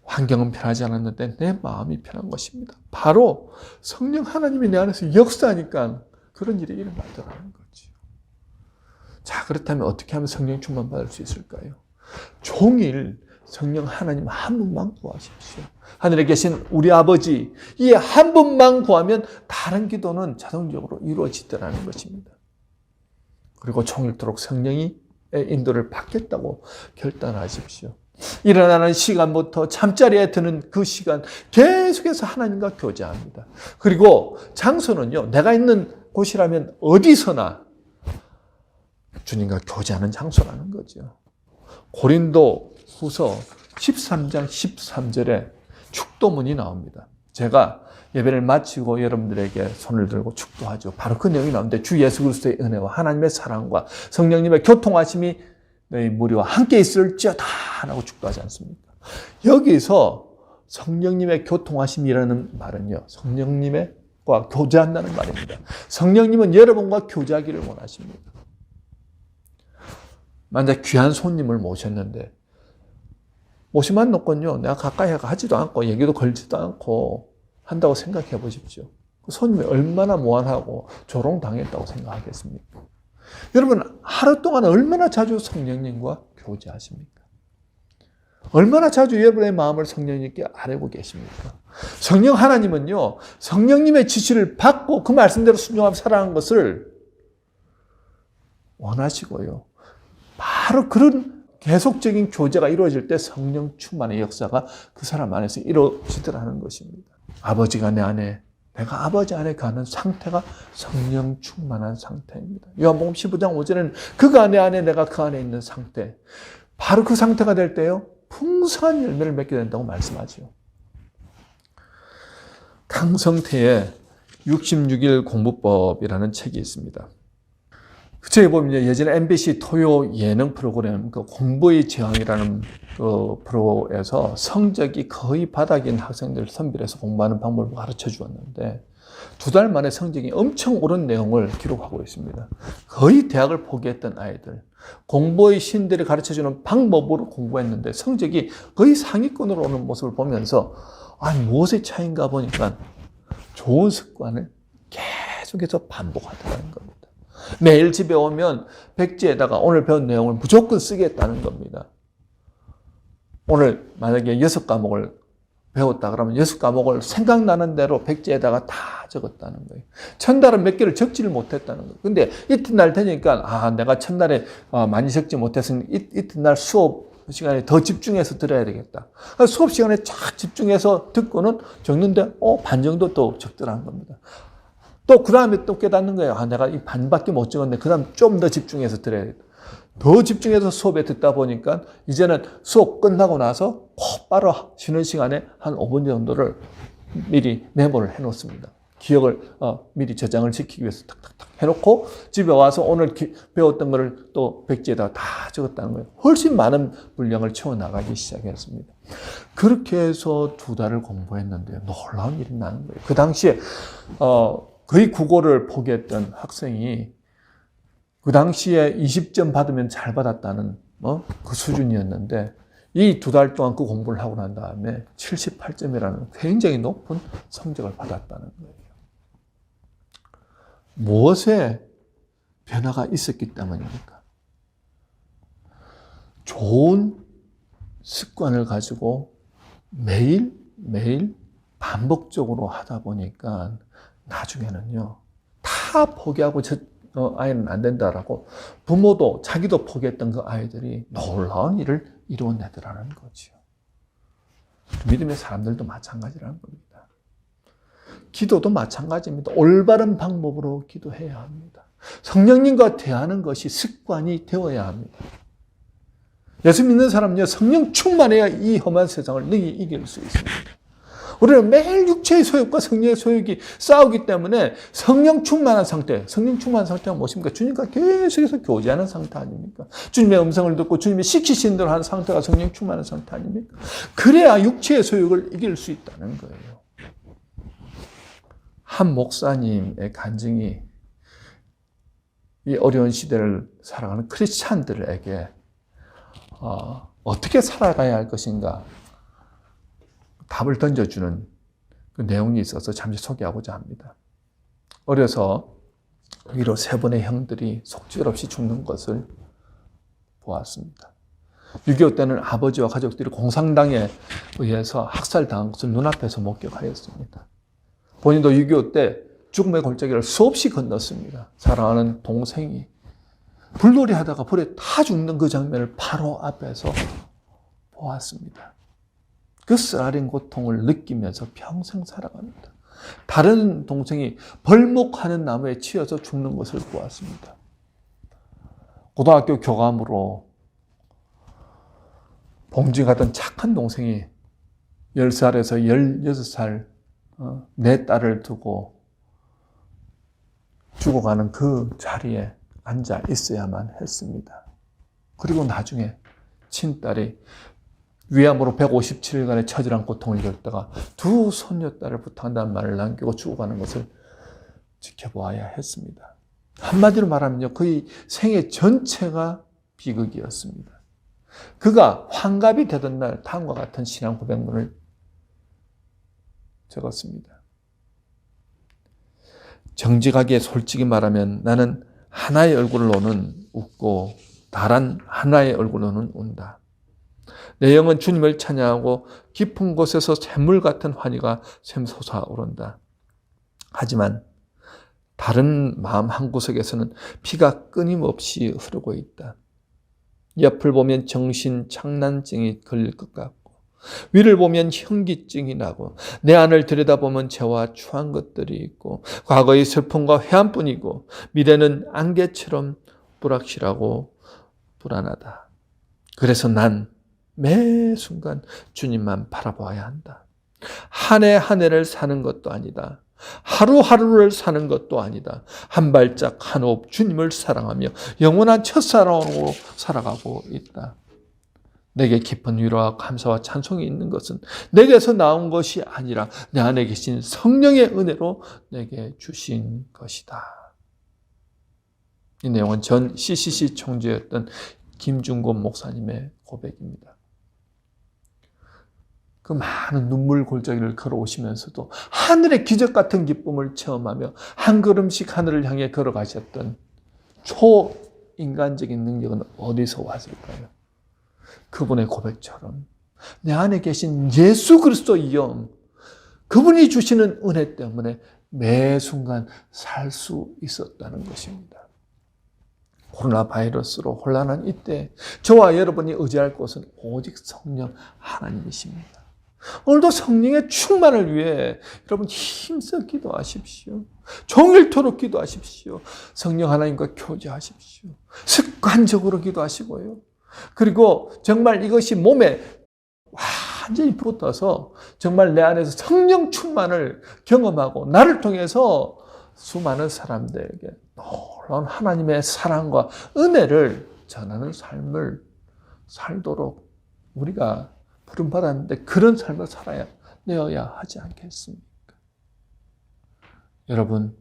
환경은 편하지 않았는데 내 마음이 편한 것입니다. 바로 성령 하나님이 내 안에서 역사하니까 그런 일이 일어나더라는 거죠. 자, 그렇다면 어떻게 하면 성령 충만 받을 수 있을까요? 종일 성령 하나님 한 분만 구하십시오. 하늘에 계신 우리 아버지, 이 한 분만 구하면 다른 기도는 자동적으로 이루어지더라는 것입니다. 그리고 종일토록 성령의 인도를 받겠다고 결단하십시오. 일어나는 시간부터 잠자리에 드는 그 시간 계속해서 하나님과 교제합니다. 그리고 장소는요, 내가 있는 곳이라면 어디서나 주님과 교제하는 장소라는 거죠. 고린도 후서 13장 13절에 축도문이 나옵니다. 제가 예배를 마치고 여러분들에게 손을 들고 축도하죠. 바로 그 내용이 나오는데, 주 예수 그리스도의 은혜와 하나님의 사랑과 성령님의 교통하심이 너희 무리와 함께 있을지어다 하고 축도하지 않습니까? 여기서 성령님의 교통하심이라는 말은요, 성령님과 교제한다는 말입니다. 성령님은 여러분과 교제하기를 원하십니다. 만약 귀한 손님을 모셨는데 모시만 놓고요, 내가 가까이 하지도 않고 얘기도 걸지도 않고 한다고 생각해 보십시오. 그 손님이 얼마나 무안하고 조롱당했다고 생각하겠습니까? 여러분, 하루 동안 얼마나 자주 성령님과 교제하십니까? 얼마나 자주 여러분의 마음을 성령님께 아뢰고 계십니까? 성령 하나님은요, 성령님의 지시를 받고 그 말씀대로 순종하며 살아가는 것을 원하시고요, 바로 그런 계속적인 교제가 이루어질 때 성령 충만의 역사가 그 사람 안에서 이루어지더라는 것입니다. 아버지가 내 안에, 내가 아버지 안에 가는 상태가 성령 충만한 상태입니다. 요한복음 15장 5절에는 그가 내 안에, 내가 그 안에 있는 상태, 바로 그 상태가 될 때요, 풍성한 열매를 맺게 된다고 말씀하죠. 강성태의 66일 공부법이라는 책이 있습니다. 그 책에 보면 예전에 MBC 토요 예능 프로그램 그 공부의 제왕이라는 그 프로에서 성적이 거의 바닥인 학생들을 선별해서 공부하는 방법을 가르쳐 주었는데 2달 만에 성적이 엄청 오른 내용을 기록하고 있습니다. 거의 대학을 포기했던 아이들, 공부의 신들이 가르쳐주는 방법으로 공부했는데 성적이 거의 상위권으로 오는 모습을 보면서 무엇의 차이인가 보니까 좋은 습관을 계속해서 반복하더라는 겁니다. 매일 집에 오면 백지에다가 오늘 배운 내용을 무조건 쓰겠다는 겁니다. 오늘 만약에 6과목을 배웠다 그러면 6과목을 생각나는 대로 백지에다가 다 적었다는 거예요. 첫날은 몇 개를 적지를 못했다는 거예요. 근데 이튿날 되니까 내가 첫날에 많이 적지 못했으니 이튿날 수업 시간에 더 집중해서 들어야 되겠다. 수업 시간에 쫙 집중해서 듣고는 적는데 반 정도 또 적더라는 겁니다. 또 그 다음에 또 깨닫는 거예요. 내가 이 반밖에 못 적었는데 그 다음 좀 더 집중해서 들어야겠다. 더 집중해서 수업에 듣다 보니까 이제는 수업 끝나고 나서 곧바로 쉬는 시간에 한 5분 정도를 미리 메모를 해놓습니다. 기억을 미리 저장을 시키기 위해서 탁탁탁 해놓고 집에 와서 오늘 배웠던 거를 또 백지에다가 다 적었다는 거예요. 훨씬 많은 분량을 채워나가기 시작했습니다. 그렇게 해서 2달을 공부했는데요. 놀라운 일이 나는 거예요. 그 당시에 거의 국어를 포기했던 학생이 그 당시에 20점 받으면 잘 받았다는 그 수준이었는데 이 2달 동안 그 공부를 하고 난 다음에 78점이라는 굉장히 높은 성적을 받았다는 거예요. 무엇에 변화가 있었기 때문입니까? 좋은 습관을 가지고 매일 반복적으로 하다 보니까 나중에는요, 다 포기하고 아이는 안 된다라고 부모도 자기도 포기했던 그 아이들이 놀라운 일을 이루어내더라는 거죠. 믿음의 사람들도 마찬가지라는 겁니다. 기도도 마찬가지입니다. 올바른 방법으로 기도해야 합니다. 성령님과 대하는 것이 습관이 되어야 합니다. 예수 믿는 사람은요, 성령 충만해야 이 험한 세상을 능히 이길 수 있습니다. 우리는 매일 육체의 소욕과 성령의 소욕이 싸우기 때문에 성령 충만한 상태가 무엇입니까? 주님과 계속해서 교제하는 상태 아닙니까? 주님의 음성을 듣고 주님이 시키신 대로 하는 상태가 성령 충만한 상태 아닙니까? 그래야 육체의 소욕을 이길 수 있다는 거예요. 한 목사님의 간증이 이 어려운 시대를 살아가는 크리스찬들에게 어떻게 살아가야 할 것인가 답을 던져주는 그 내용이 있어서 잠시 소개하고자 합니다. 어려서 위로 3분의 형들이 속절없이 죽는 것을 보았습니다. 6.25 때는 아버지와 가족들이 공산당에 의해서 학살당한 것을 눈앞에서 목격하였습니다. 본인도 6.25 때 죽음의 골짜기를 수없이 건넜습니다. 사랑하는 동생이 불놀이 하다가 불에 타 죽는 그 장면을 바로 앞에서 보았습니다. 그 쓰라린 고통을 느끼면서 평생 살아갑니다. 다른 동생이 벌목하는 나무에 치여서 죽는 것을 보았습니다. 고등학교 교감으로 봉직하던 착한 동생이 10살에서 16살 내 딸을 두고 죽어가는 그 자리에 앉아 있어야만 했습니다. 그리고 나중에 친딸이 위암으로 157일간의 처절한 고통을 겪다가 2 손녀딸을 부탁한다는 말을 남기고 죽어가는 것을 지켜보아야 했습니다. 한마디로 말하면요, 그의 생애 전체가 비극이었습니다. 그가 환갑이 되던 날 다음과 같은 신앙 고백문을 적었습니다. 정직하게 솔직히 말하면 나는 하나의 얼굴로는 웃고 다른 하나의 얼굴로는 운다. 내 영은 주님을 찬양하고 깊은 곳에서 샘물 같은 환희가 샘솟아오른다. 하지만 다른 마음 한구석에서는 피가 끊임없이 흐르고 있다. 옆을 보면 정신 장난증이 걸릴 것 같고 위를 보면 현기증이 나고 내 안을 들여다보면 죄와 추한 것들이 있고 과거의 슬픔과 회한뿐이고 미래는 안개처럼 불확실하고 불안하다. 그래서 난 매 순간 주님만 바라봐야 한다. 한 해 한 해를 사는 것도 아니다. 하루하루를 사는 것도 아니다. 한 발짝 한 호흡 주님을 사랑하며 영원한 첫사랑으로 살아가고 있다. 내게 깊은 위로와 감사와 찬송이 있는 것은 내게서 나온 것이 아니라 내 안에 계신 성령의 은혜로 내게 주신 것이다. 이 내용은 전 CCC 총재였던 김중곤 목사님의 고백입니다. 그 많은 눈물 골짜기를 걸어오시면서도 하늘의 기적 같은 기쁨을 체험하며 한 걸음씩 하늘을 향해 걸어가셨던 초인간적인 능력은 어디서 왔을까요? 그분의 고백처럼 내 안에 계신 예수 그리스도의 영, 그분이 주시는 은혜 때문에 매 순간 살 수 있었다는 것입니다. 코로나 바이러스로 혼란한 이때 저와 여러분이 의지할 곳은 오직 성령 하나님이십니다. 오늘도 성령의 충만을 위해 여러분 힘써 기도하십시오. 종일토록 기도하십시오. 성령 하나님과 교제하십시오. 습관적으로 기도하시고요. 그리고 정말 이것이 몸에 완전히 붙어서 정말 내 안에서 성령 충만을 경험하고 나를 통해서 수많은 사람들에게 놀라운 하나님의 사랑과 은혜를 전하는 삶을 살도록 우리가 부름받았는데 그런 삶을 살아내어야 하지 않겠습니까? 여러분,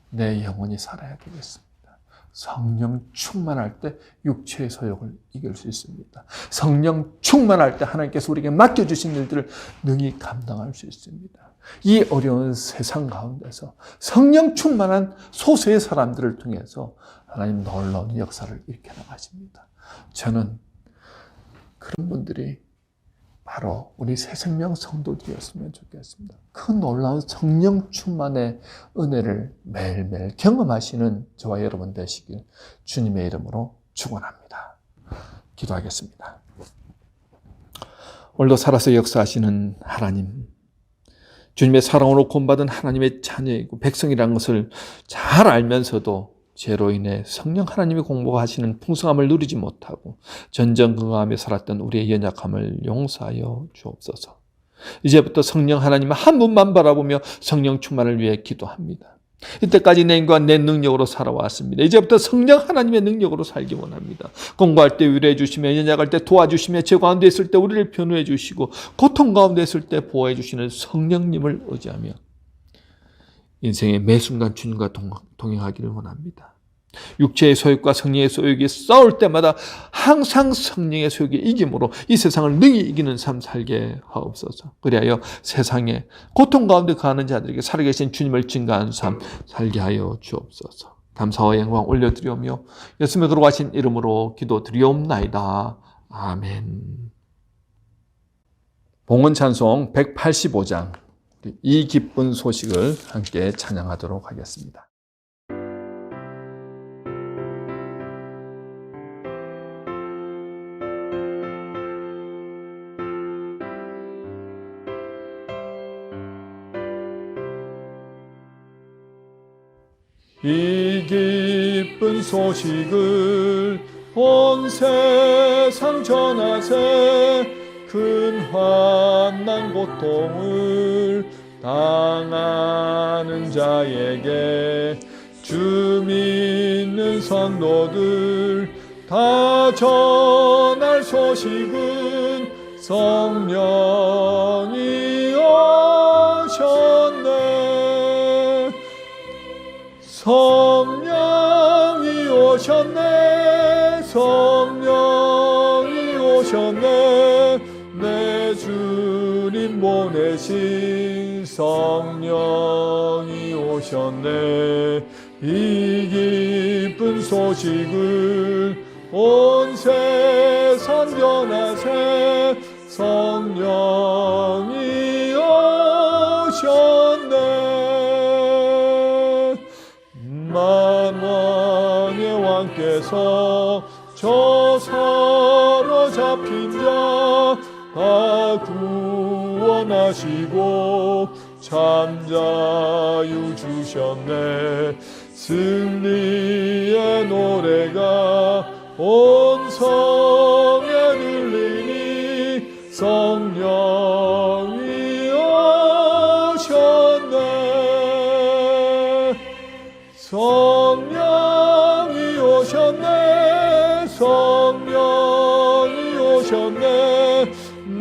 내 영혼이 살아야 되겠습니다. 성령 충만할 때 육체의 소욕을 이길 수 있습니다. 성령 충만할 때 하나님께서 우리에게 맡겨주신 일들을 능히 감당할 수 있습니다. 이 어려운 세상 가운데서 성령 충만한 소수의 사람들을 통해서 하나님 놀라운 역사를 일으켜 나가십니다. 저는 그런 분들이 바로 우리 새생명 성도들이었으면 좋겠습니다. 그 놀라운 성령 충만의 은혜를 매일매일 경험하시는 저와 여러분 되시길 주님의 이름으로 축원합니다. 기도하겠습니다. 오늘도 살아서 역사하시는 하나님, 주님의 사랑으로 구원받은 하나님의 자녀이고 백성이라는 것을 잘 알면서도 죄로 인해 성령 하나님이 공복하시는 풍성함을 누리지 못하고 전전긍긍하며 살았던 우리의 연약함을 용서하여 주옵소서. 이제부터 성령 하나님 한 분만 바라보며 성령 충만을 위해 기도합니다. 이때까지 내 인간 내 능력으로 살아왔습니다. 이제부터 성령 하나님의 능력으로 살기 원합니다. 공부할 때 위로해 주시며 연약할 때 도와주시며 죄 가운데 있을 때 우리를 변호해 주시고 고통 가운데 있을 때 보호해 주시는 성령님을 의지하며 인생의 매 순간 주님과 동행하기를 원합니다. 육체의 소욕과 성령의 소욕이 싸울 때마다 항상 성령의 소욕이 이김으로 이 세상을 능히 이기는 삶 살게 하옵소서. 그리하여 세상에 고통 가운데 거하는 자들에게 살아계신 주님을 증거하는 삶 살게 하여 주옵소서. 감사와 영광 올려드리오며 예수님의 거룩하신 이름으로 기도드리옵나이다. 아멘. 봉헌 찬송 185장 이 기쁜 소식을 함께 찬양하도록 하겠습니다. 이 기쁜 소식을 온 세상 전하세. 큰 환난 고통을 당하는 자에게 주 믿는 성도들 다 전할 소식은 성령이 오셨네. 성령이 오셨네. 성령이 오셨네. 내 주님 보내신 성령이 오셨네. 이 기쁜 소식을 온 세상 전하세. 성령이 오셨네. 만왕의 왕께서 저 사로잡힌 자 다 구원하시고 참자유 주셨네. 승리의 노래가 온 성에 들리니 성령이 오셨네. 성령이 오셨네. 성령이 오셨네.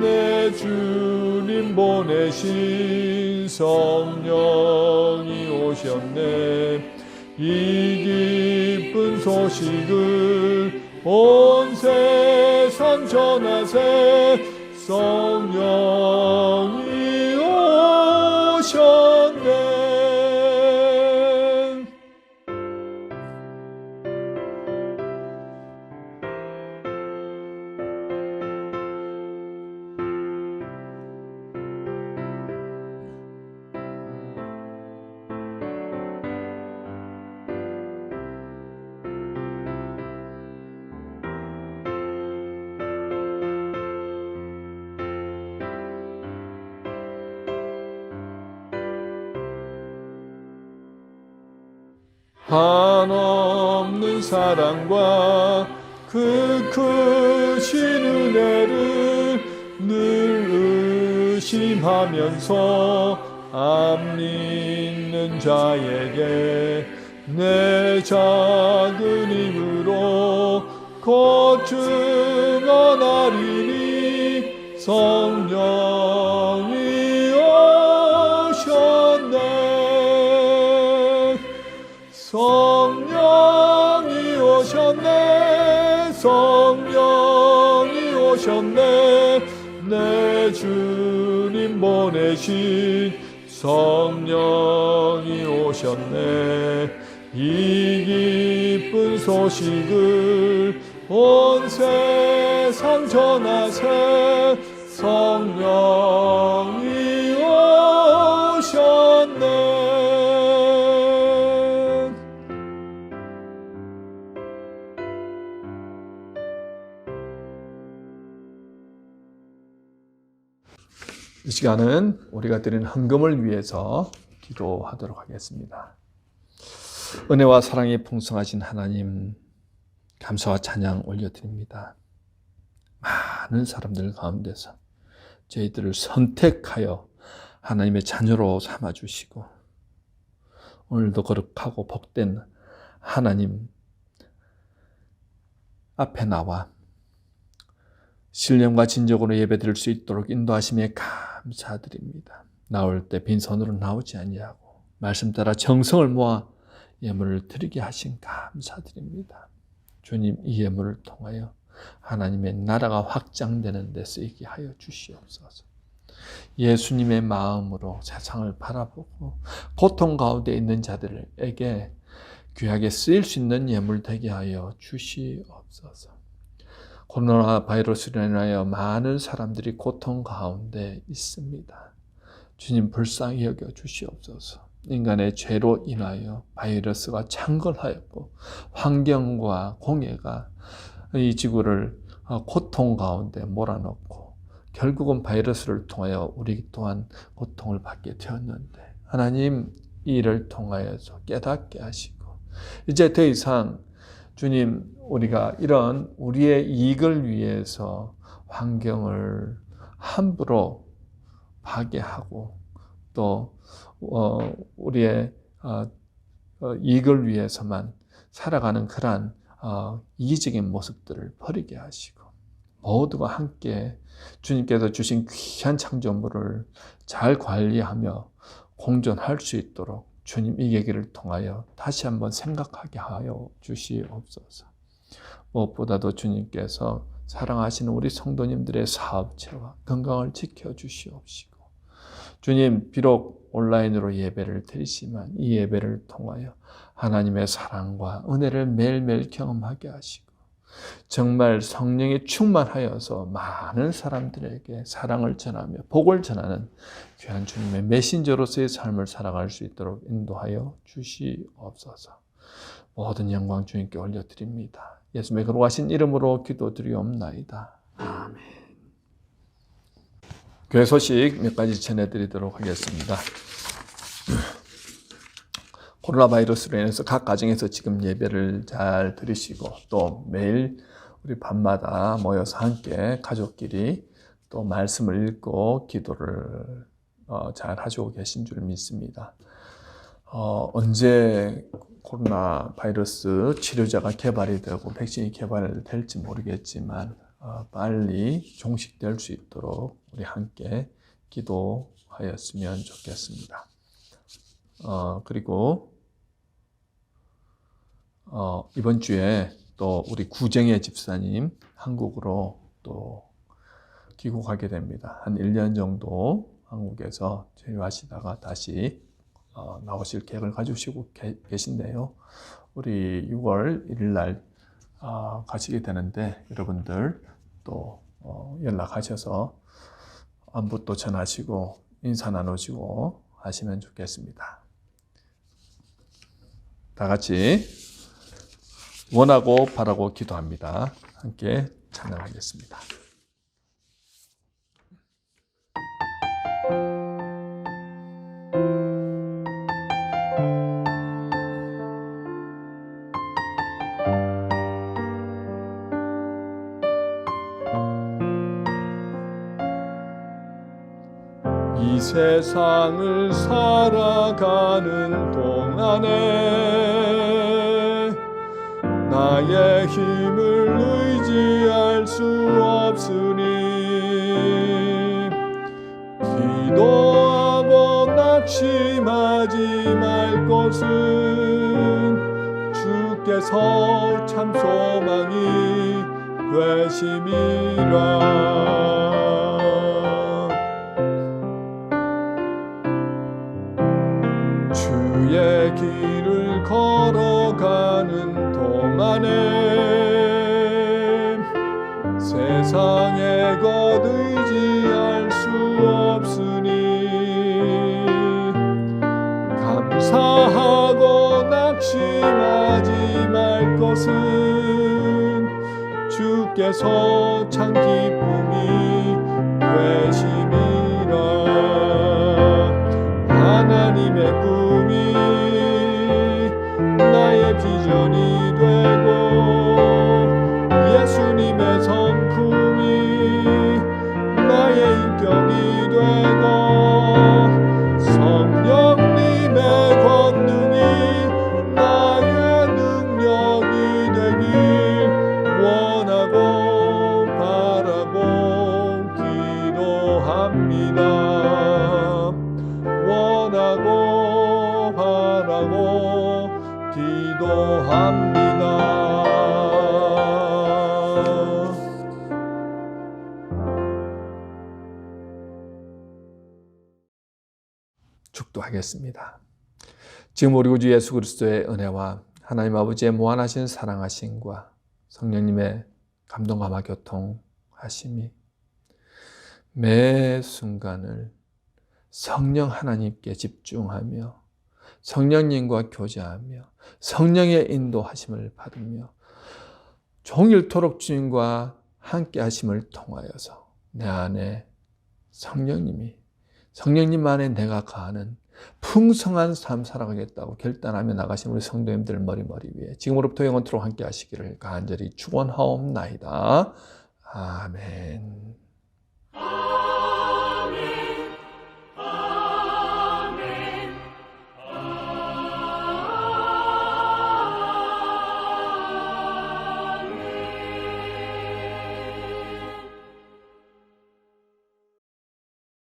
내 주님 보내신 성령이 오셨네. 이 기쁜 소식을 온 세상 전하세. 성령이 오셨네. 한없는 사랑과 그 크신 은혜를 늘 의심하면서 안 믿는 자에게 내 작은 힘으로 곧 증언하리니 성령이 오셨네. 성령이 오셨네. 성령이 오셨네. 내 주님 보내신 성령이 오셨네. 이 기쁜 소식을 온 세상 전하세 성령이 오셨네. 이 시간은 우리가 드리는 헌금을 위해서 기도하도록 하겠습니다. 은혜와 사랑이 풍성하신 하나님, 감사와 찬양 올려드립니다. 많은 사람들 가운데서 저희들을 선택하여 하나님의 자녀로 삼아주시고 오늘도 거룩하고 복된 하나님 앞에 나와 신령과 진정으로 예배드릴 수 있도록 인도하심에 감사드립니다. 나올 때 빈손으로 나오지 아니하고 말씀 따라 정성을 모아 예물을 드리게 하신 감사드립니다. 주님, 이 예물을 통하여 하나님의 나라가 확장되는 데 쓰이게 하여 주시옵소서. 예수님의 마음으로 세상을 바라보고 고통 가운데 있는 자들에게 귀하게 쓰일 수 있는 예물 되게 하여 주시옵소서. 코로나 바이러스로 인하여 많은 사람들이 고통 가운데 있습니다. 주님, 불쌍히 여겨 주시옵소서. 인간의 죄로 인하여 바이러스가 창궐하였고 환경과 공해가 이 지구를 고통 가운데 몰아넣고 결국은 바이러스를 통하여 우리 또한 고통을 받게 되었는데, 하나님, 이 일을 통하여서 깨닫게 하시고 이제 더 이상 주님, 우리가 이런 우리의 이익을 위해서 환경을 함부로 파괴하고 또 우리의 이익을 위해서만 살아가는 그러한 이기적인 모습들을 버리게 하시고 모두가 함께 주님께서 주신 귀한 창조물을 잘 관리하며 공존할 수 있도록 주님, 이 얘기를 통하여 다시 한번 생각하게 하여 주시옵소서. 무엇보다도 주님께서 사랑하시는 우리 성도님들의 사업체와 건강을 지켜주시옵시고, 주님, 비록 온라인으로 예배를 드리지만 이 예배를 통하여 하나님의 사랑과 은혜를 매일매일 경험하게 하시고 정말 성령이 충만하여서 많은 사람들에게 사랑을 전하며 복을 전하는 귀한 주님의 메신저로서의 삶을 살아갈 수 있도록 인도하여 주시옵소서. 모든 영광 주님께 올려드립니다. 예수님의 거룩하신 이름으로 기도드리옵나이다. 아멘. 교회 소식 몇 가지 전해드리도록 하겠습니다. 코로나 바이러스로 인해서 각 가정에서 지금 예배를 잘 드리시고 또 매일 우리 밤마다 모여서 함께 가족끼리 또 말씀을 읽고 기도를 잘 하시고 계신 줄 믿습니다. 언제 코로나 바이러스 치료제가 개발이 되고 백신이 개발될지 모르겠지만 빨리 종식될 수 있도록 우리 함께 기도하였으면 좋겠습니다. 그리고 이번 주에 또 우리 구정의 집사님 한국으로 또 귀국하게 됩니다. 한 1년 정도 한국에서 제휴하시다가 다시 나오실 계획을 가지고 계신데요. 우리 6월 1일 날 가시게 되는데 여러분들 또 연락하셔서 안부 또 전하시고 인사 나누시고 하시면 좋겠습니다. 다 같이 원하고 바라고 기도합니다. 함께 찬양하겠습니다. 이 세상을 살아가는 동안에 나의 힘을 의지할 수 없으니 기도하고 낙심하지 말 것은 주께서 참 소망이 되심이라. 주의 길을 걸어가는 동안에 세상에 것 의지할 수 없으니 감사하고 낙심하지 말 것은 주께서 참 기쁨이 되심이라. 하나님의 꿈이 나의 비전이 되고 예수님의 성품이 나의 인격이 되고 성령님의 권능이 나의 능력이 되길 원하고 바라고 기도합니다. 원하고 바라고 기도합니다. 축도하겠습니다. 지금 우리 구주 예수 그리스도의 은혜와 하나님 아버지의 무한하신 사랑하심과 성령님의 감동감화 교통하심이 매 순간을 성령 하나님께 집중하며 성령님과 교제하며 성령의 인도하심을 받으며 종일토록 주님과 함께 하심을 통하여서 내 안에 성령님 안에 내가 가하는 풍성한 삶 살아가겠다고 결단하며 나가신 우리 성도님들 머리머리 위에 지금으로부터 영원토록 함께 하시기를 간절히 축원하옵나이다. 아멘.